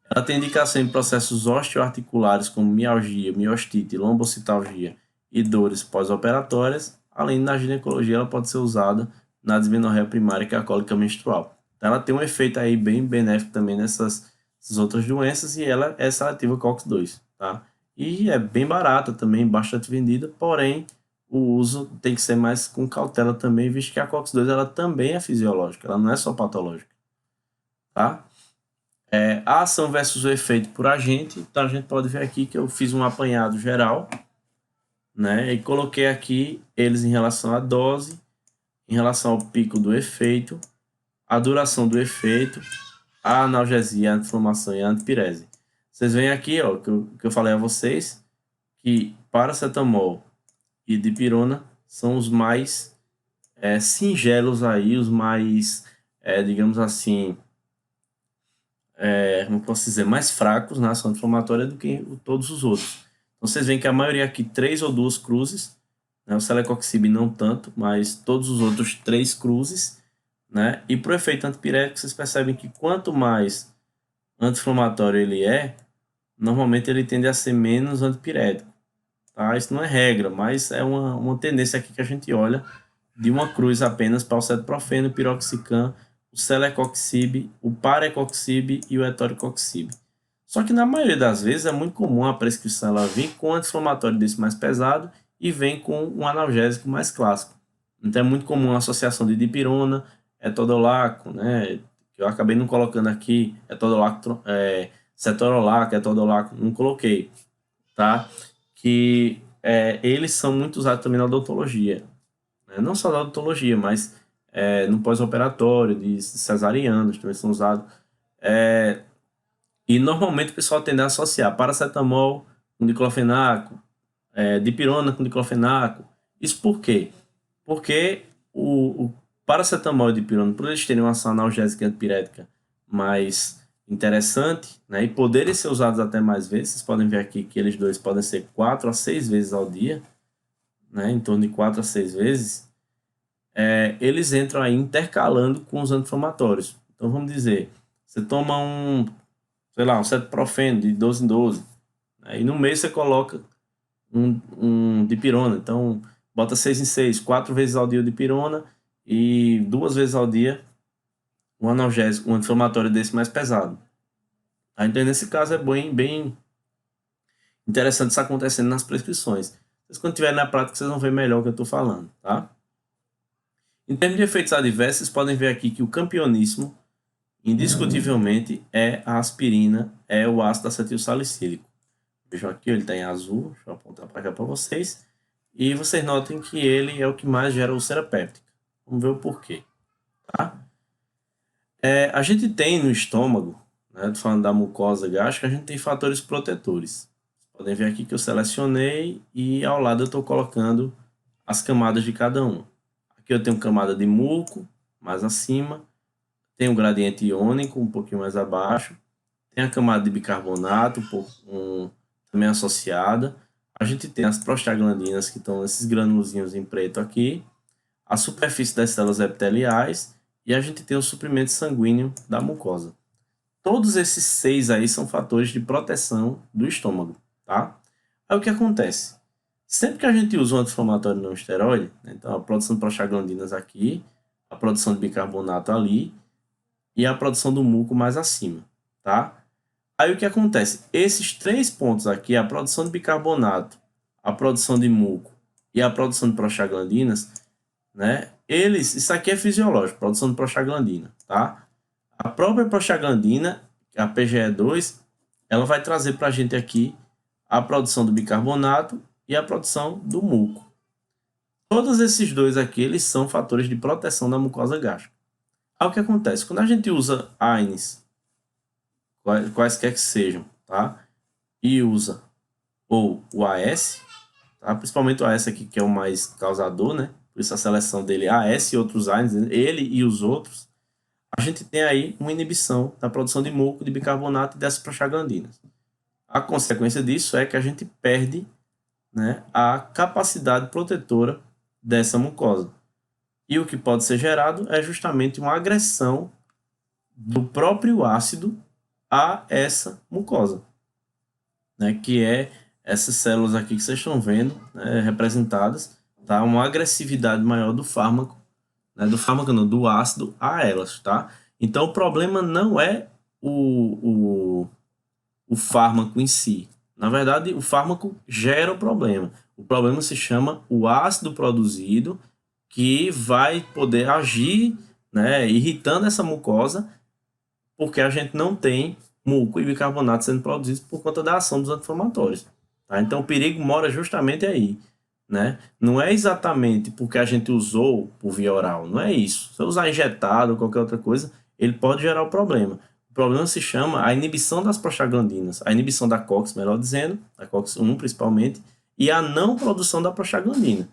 Ela tem indicação em processos osteoarticulares como mialgia, miostite, lombocitalgia e dores pós-operatórias. Além na ginecologia, ela pode ser usada na dismenorreia primária, que é a cólica menstrual. Então, ela tem um efeito aí bem benéfico também nessas outras doenças, e ela é seletiva COX-2, tá? E é bem barata também, bastante vendida, porém o uso tem que ser mais com cautela também, visto que a COX-2 ela também é fisiológica, ela não é só patológica, tá? A ação versus o efeito por agente, então a gente pode ver aqui que eu fiz um apanhado geral, né, e coloquei aqui eles em relação à dose, em relação ao pico do efeito, a duração do efeito, a analgesia, a anti-inflamação e a antipirese. Vocês veem aqui, ó, que eu falei a vocês, que paracetamol e dipirona são os mais singelos aí, os mais, digamos assim, como posso dizer, mais fracos na ação inflamatória do que todos os outros. Então, vocês veem que a maioria aqui, 3 ou 2 cruzes, né? O celecoxib não tanto, mas todos os outros 3 cruzes, né? E para o efeito antipirético, vocês percebem que quanto mais anti-inflamatório ele é, normalmente ele tende a ser menos antipirético. Tá? Isso não é regra, mas é uma tendência aqui que a gente olha de uma cruz apenas para o cetoprofeno, o piroxicam, o celecoxib, o parecoxib e o etoricoxib. Só que na maioria das vezes é muito comum a prescrição ela vir com um anti-inflamatório desse mais pesado e vem com um analgésico mais clássico. Então é muito comum a associação de dipirona, etodolaco, né? Que eu acabei não colocando aqui, etodolaco, cetorolaco, etodolaco, não coloquei, tá? Que eles são muito usados também na odontologia. Não só na odontologia, mas no pós-operatório, de cesarianos também são usados. E normalmente o pessoal tende a associar paracetamol com diclofenaco, dipirona com diclofenaco. Isso por quê? Porque o paracetamol e dipirona, por eles terem uma ação analgésica e antipirética mais interessante, né, e poderem ser usados até mais vezes, vocês podem ver aqui que eles dois podem ser 4 a 6 vezes ao dia, né, em torno de 4 a 6 vezes, eles entram aí intercalando com os anti-inflamatórios. Então, vamos dizer, você toma um cetoprofeno de 12 em 12, né, e no mês você coloca um dipirona. Então, bota 6 em 6, 4 vezes ao dia o dipirona e 2 vezes ao dia um analgésico, um anti-inflamatório desse mais pesado. Então, nesse caso, é bem interessante isso acontecendo nas prescrições. Mas quando tiver na prática, vocês vão ver melhor o que eu estou falando, tá? Em termos de efeitos adversos, vocês podem ver aqui que o campeoníssimo, indiscutivelmente, é a aspirina, é o ácido acetil salicílico. Vejam aqui, ele está em azul, deixa eu apontar para cá para vocês. E vocês notem que ele é o que mais gera úlcera péptica. Vamos ver o porquê, tá? A gente tem no estômago, né, tô falando da mucosa gástrica, a gente tem fatores protetores. Podem ver aqui que eu selecionei e ao lado eu estou colocando as camadas de cada um. Aqui eu tenho camada de muco, mais acima. Tem o gradiente iônico, um pouquinho mais abaixo. Tem a camada de bicarbonato, também associada. A gente tem as prostaglandinas, que estão nesses granulozinhos em preto aqui. A superfície das células epiteliais. E a gente tem o suprimento sanguíneo da mucosa. Todos esses 6 aí são fatores de proteção do estômago, tá? Aí o que acontece? Sempre que a gente usa um anti-inflamatório não esteroide, né, então a produção de prostaglandinas aqui, a produção de bicarbonato ali e a produção do muco mais acima, tá? Aí o que acontece? Esses 3 pontos aqui, a produção de bicarbonato, a produção de muco e a produção de prostaglandinas, né? Isso aqui é fisiológico, produção de prostaglandina, tá? A própria prostaglandina, a PGE2, ela vai trazer para a gente aqui a produção do bicarbonato e a produção do muco. Todos esses dois aqui, eles são fatores de proteção da mucosa gástrica. Aí o que acontece? Quando a gente usa AINES, quaisquer que sejam, tá? E usa ou o AS, tá? Principalmente o AS aqui, que é o mais causador, né? Por isso a seleção dele, AS e outros AINES, ele e os outros, a gente tem aí uma inibição da produção de muco, de bicarbonato e dessas prostaglandinas. A consequência disso é que a gente perde, né, a capacidade protetora dessa mucosa. E o que pode ser gerado é justamente uma agressão do próprio ácido a essa mucosa, né, que é essas células aqui que vocês estão vendo, né, representadas, tá? Uma agressividade maior do fármaco, né, do ácido a elas, tá? Então o problema não é o fármaco em si. Na verdade, o fármaco gera o problema. O problema se chama o ácido produzido, que vai poder agir, né, irritando essa mucosa, porque a gente não tem muco e bicarbonato sendo produzidos por conta da ação dos anti-inflamatórios. Tá? Então o perigo mora justamente aí. Né? Não é exatamente porque a gente usou por via oral, não é isso. Se eu usar injetado ou qualquer outra coisa, ele pode gerar o problema. O problema se chama a inibição das prostaglandinas, a inibição da COX, melhor dizendo, da COX-1 principalmente, e a não produção da prostaglandina.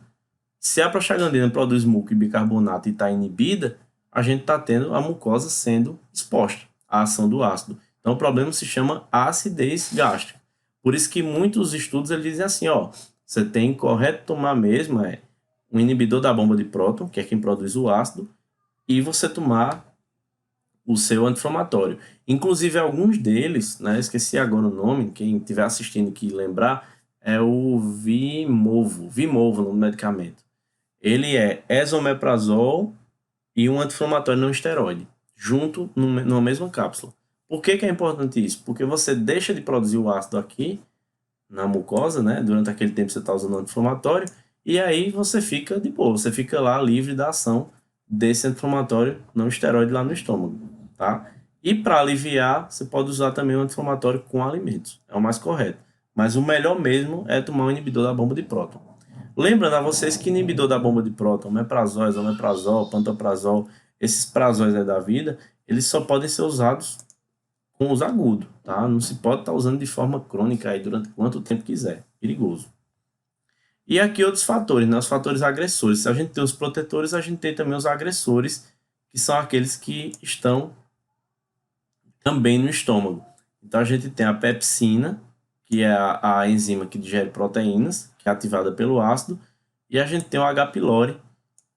Se a prostaglandina produz muco e bicarbonato e está inibida, a gente está tendo a mucosa sendo exposta à ação do ácido. Então o problema se chama acidez gástrica. Por isso que muitos estudos eles dizem assim, ó, você tem correto tomar mesmo um inibidor da bomba de próton, que é quem produz o ácido, e você tomar o seu anti-inflamatório. Inclusive, alguns deles, né, esqueci agora o nome, quem estiver assistindo que lembrar, é o Vimovo, o nome do medicamento. Ele é esomeprazol e um anti-inflamatório não esteroide, junto numa mesma cápsula. Por que é importante isso? Porque você deixa de produzir o ácido aqui, na mucosa, né? Durante aquele tempo você está usando anti-inflamatório, e aí você fica de boa, você fica lá livre da ação desse anti-inflamatório não esteroide lá no estômago, tá? E para aliviar, você pode usar também o anti-inflamatório com alimentos, é o mais correto. Mas o melhor mesmo é tomar um inibidor da bomba de próton. Lembrando a vocês que inibidor da bomba de próton, omeprazol, esomeprazol, pantoprazol, esses prazóis aí da vida, eles só podem ser usados com uso agudo, tá? Não se pode estar usando de forma crônica aí durante quanto tempo quiser, perigoso. E aqui outros fatores, né? Os fatores agressores. Se a gente tem os protetores, a gente tem também os agressores, que são aqueles que estão também no estômago. Então a gente tem a pepsina, que é a enzima que digere proteínas, que é ativada pelo ácido, e a gente tem o H. pylori,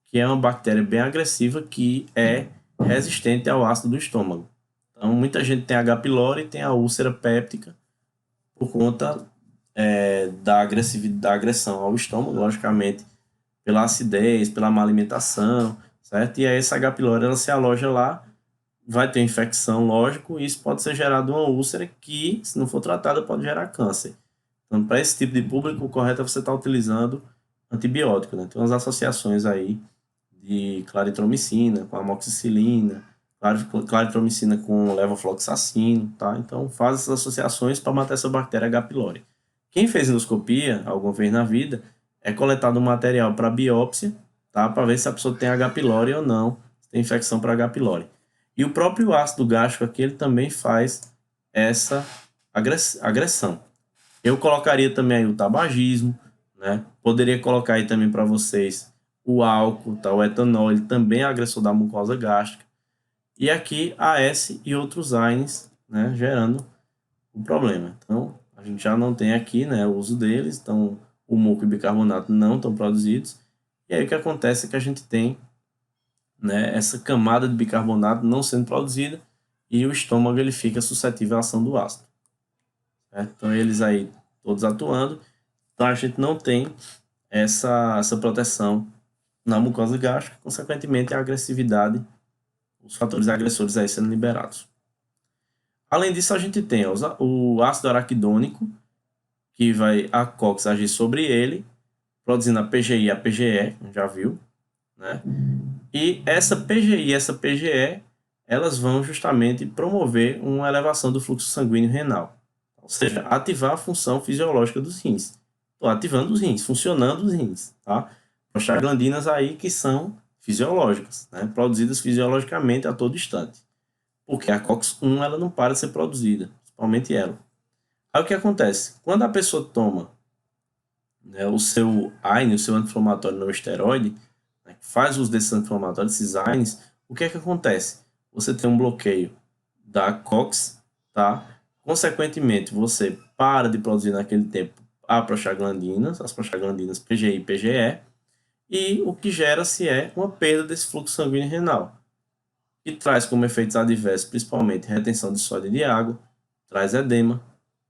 que é uma bactéria bem agressiva que é resistente ao ácido do estômago. Então, muita gente tem H. pylori e tem a úlcera péptica por conta da agressão ao estômago, logicamente, pela acidez, pela má alimentação, certo? E aí essa H. pylori ela se aloja lá, vai ter infecção, lógico, e isso pode ser gerado uma úlcera que, se não for tratada, pode gerar câncer. Então, para esse tipo de público, o correto é você estar utilizando antibiótico, né? Tem umas associações aí de claritromicina com amoxicilina, claritromicina com levofloxacino, tá? Então, faz essas associações para matar essa bactéria H. pylori. Quem fez endoscopia alguma vez na vida, é coletado um material para biópsia, tá? Para ver se a pessoa tem H. pylori ou não, se tem infecção para H. pylori. E o próprio ácido gástrico aqui, ele também faz essa agressão. Eu colocaria também aí o tabagismo, né? Poderia colocar aí também para vocês o álcool, tá? O etanol, ele também é agressor da mucosa gástrica. E aqui AS e outros AINES, né, gerando o problema. Então, a gente já não tem aqui, né, o uso deles, então o muco e bicarbonato não estão produzidos. E aí o que acontece é que a gente tem, né, essa camada de bicarbonato não sendo produzida e o estômago ele fica suscetível à ação do ácido. Certo? Então, eles aí todos atuando, então a gente não tem essa proteção na mucosa gástrica, consequentemente a agressividade, os fatores agressores aí sendo liberados. Além disso, a gente tem o ácido araquidônico, que vai a COX agir sobre ele, produzindo a PGI e a PGE, já viu, né? E essa PGI e essa PGE, elas vão justamente promover uma elevação do fluxo sanguíneo renal, tá Ou seja, ativar a função fisiológica dos rins. Estou ativando os rins, funcionando os rins, tá? Prostaglandinas aí que são fisiológicas, né? Produzidas fisiologicamente a todo instante. Porque a COX-1 ela não para de ser produzida, principalmente ela. Aí o que acontece? Quando a pessoa toma, né, o seu AINE, o seu anti-inflamatório não esteroide, né, que faz uso desses anti-inflamatórios, esses AINEs, o que é que acontece? Você tem um bloqueio da COX, tá? Consequentemente, você para de produzir naquele tempo as prostaglandinas PGI e PGE, e o que gera-se é uma perda desse fluxo sanguíneo renal, que traz como efeitos adversos principalmente retenção de sódio e de água, traz edema,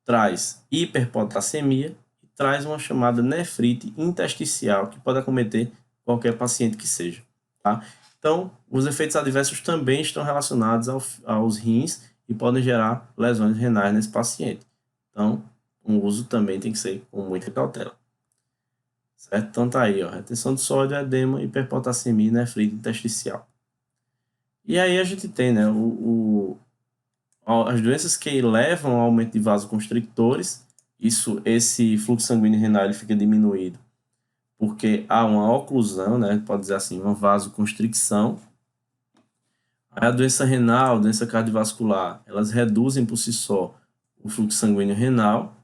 traz hiperpotassemia e traz uma chamada nefrite intersticial que pode acometer qualquer paciente que seja. Tá? Então, os efeitos adversos também estão relacionados aos rins e podem gerar lesões renais nesse paciente. Então, o uso também tem que ser com muita cautela. Certo? Então tá aí, ó, retenção de sódio, edema, hiperpotassemia e nefrite intersticial. E aí a gente tem, né, as doenças que levam ao aumento de vasoconstrictores, esse fluxo sanguíneo renal ele fica diminuído porque há uma oclusão, né, pode dizer assim, uma vasoconstricção. A doença renal, a doença cardiovascular, elas reduzem por si só o fluxo sanguíneo renal,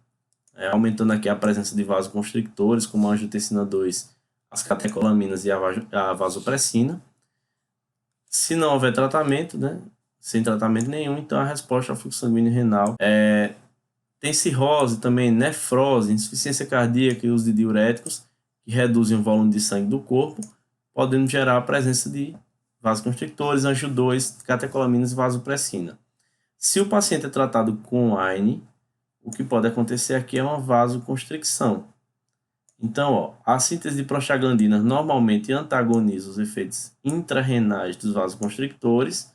aumentando aqui a presença de vasoconstrictores, como a angiotensina 2, as catecolaminas e a vasopressina. Se não houver tratamento, né, sem tratamento nenhum, então a resposta ao fluxo sanguíneo renal tem cirrose também, nefrose, insuficiência cardíaca e uso de diuréticos, que reduzem o volume de sangue do corpo, podendo gerar a presença de vasoconstrictores, angio 2, catecolaminas e vasopressina. Se o paciente é tratado com AINE, o que pode acontecer aqui é uma vasoconstricção. Então, ó, a síntese de prostaglandinas normalmente antagoniza os efeitos intrarrenais dos vasoconstrictores.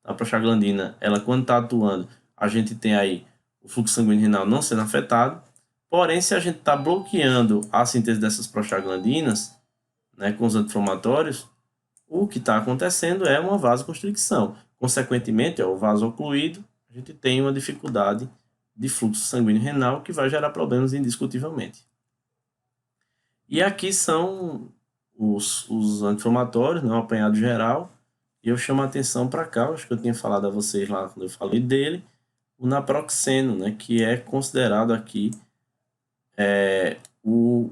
A prostaglandina, ela quando está atuando, a gente tem aí o fluxo sanguíneo renal não sendo afetado. Porém, se a gente está bloqueando a síntese dessas prostaglandinas, né, com os anti-inflamatórios, o que está acontecendo é uma vasoconstricção. Consequentemente, ó, o vaso ocluído, a gente tem uma dificuldade de fluxo sanguíneo renal que vai gerar problemas indiscutivelmente. E aqui são os anti-inflamatórios, né, o apanhado geral, e eu chamo a atenção para cá, acho que eu tinha falado a vocês lá quando eu falei dele, o naproxeno, né, que é considerado aqui o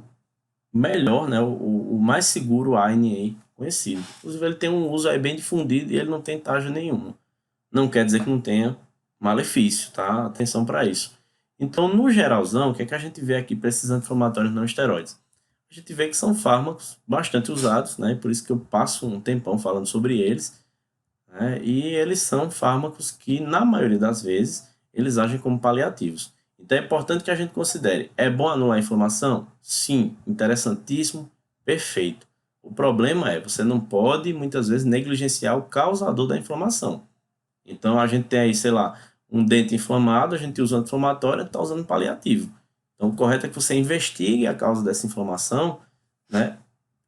melhor, né, o mais seguro ANA conhecido. Inclusive ele tem um uso aí bem difundido e ele não tem taxa nenhuma. Não quer dizer que não tenha malefício, tá? Atenção para isso. Então, no geralzão, o que é que a gente vê aqui para esses anti-inflamatórios não esteroides? A gente vê que são fármacos bastante usados, né? Por isso que eu passo um tempão falando sobre eles, né? E eles são fármacos que, na maioria das vezes, eles agem como paliativos. Então é importante que a gente considere, é bom anular a inflamação? Sim, interessantíssimo, perfeito. O problema é, você não pode, muitas vezes, negligenciar o causador da inflamação. Então a gente tem aí, sei lá, um dente inflamado, a gente usa anti-inflamatório, está usando paliativo. Então o correto é que você investigue a causa dessa inflamação, né?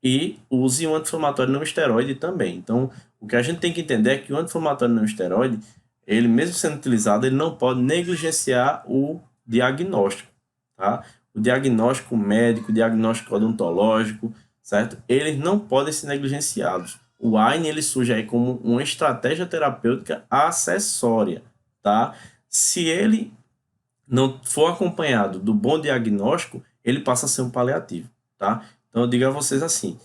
E use um anti-inflamatório não esteroide também. Então, o que a gente tem que entender é que o anti-inflamatório não esteroide, ele mesmo sendo utilizado, ele não pode negligenciar o diagnóstico, tá? O diagnóstico médico, o diagnóstico odontológico, certo? Eles não podem ser negligenciados. O AINE, ele surge aí como uma estratégia terapêutica acessória, tá? Se ele não for acompanhado do bom diagnóstico, ele passa a ser um paliativo, tá? Então, eu digo a vocês assim,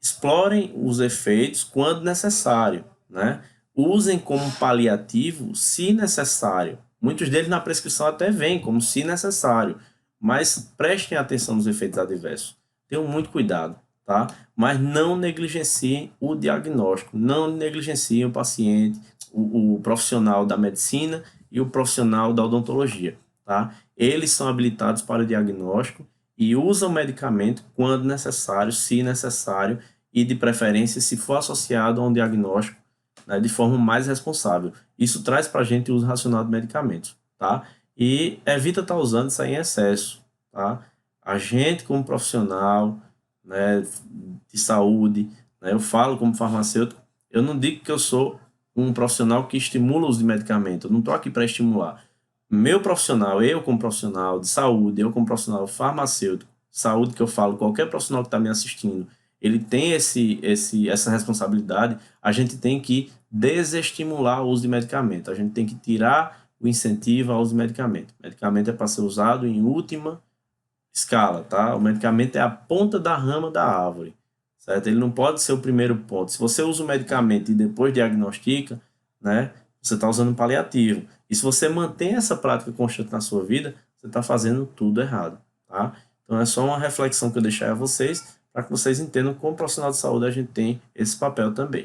explorem os efeitos quando necessário, né? Usem como paliativo se necessário. Muitos deles na prescrição até vêm como se necessário, mas prestem atenção nos efeitos adversos. Tenham muito cuidado, tá? Mas não negligenciem o diagnóstico, não negligenciem o paciente, o profissional da medicina e o profissional da odontologia, tá? Eles são habilitados para o diagnóstico e usam medicamento quando necessário, se necessário, e de preferência se for associado a um diagnóstico, né, de forma mais responsável. Isso traz para a gente o uso racional de medicamentos, tá? E evita estar usando isso aí em excesso, tá? A gente, como profissional, né, de saúde, né, eu falo como farmacêutico, eu não digo que eu sou um profissional que estimula o uso de medicamento, eu não estou aqui para estimular. meu profissional, eu como profissional de saúde, eu como profissional farmacêutico, saúde que eu falo, qualquer profissional que está me assistindo, ele tem essa responsabilidade, a gente tem que desestimular o uso de medicamento, a gente tem que tirar o incentivo ao uso de medicamento. Medicamento é para ser usado em última escala, tá? O medicamento é a ponta da rama da árvore, certo? Ele não pode ser o primeiro ponto. Se você usa o medicamento e depois diagnostica, né, você está usando um paliativo. E se você mantém essa prática constante na sua vida, você está fazendo tudo errado, tá? Então é só uma reflexão que eu deixei a vocês, para que vocês entendam como profissional de saúde a gente tem esse papel também.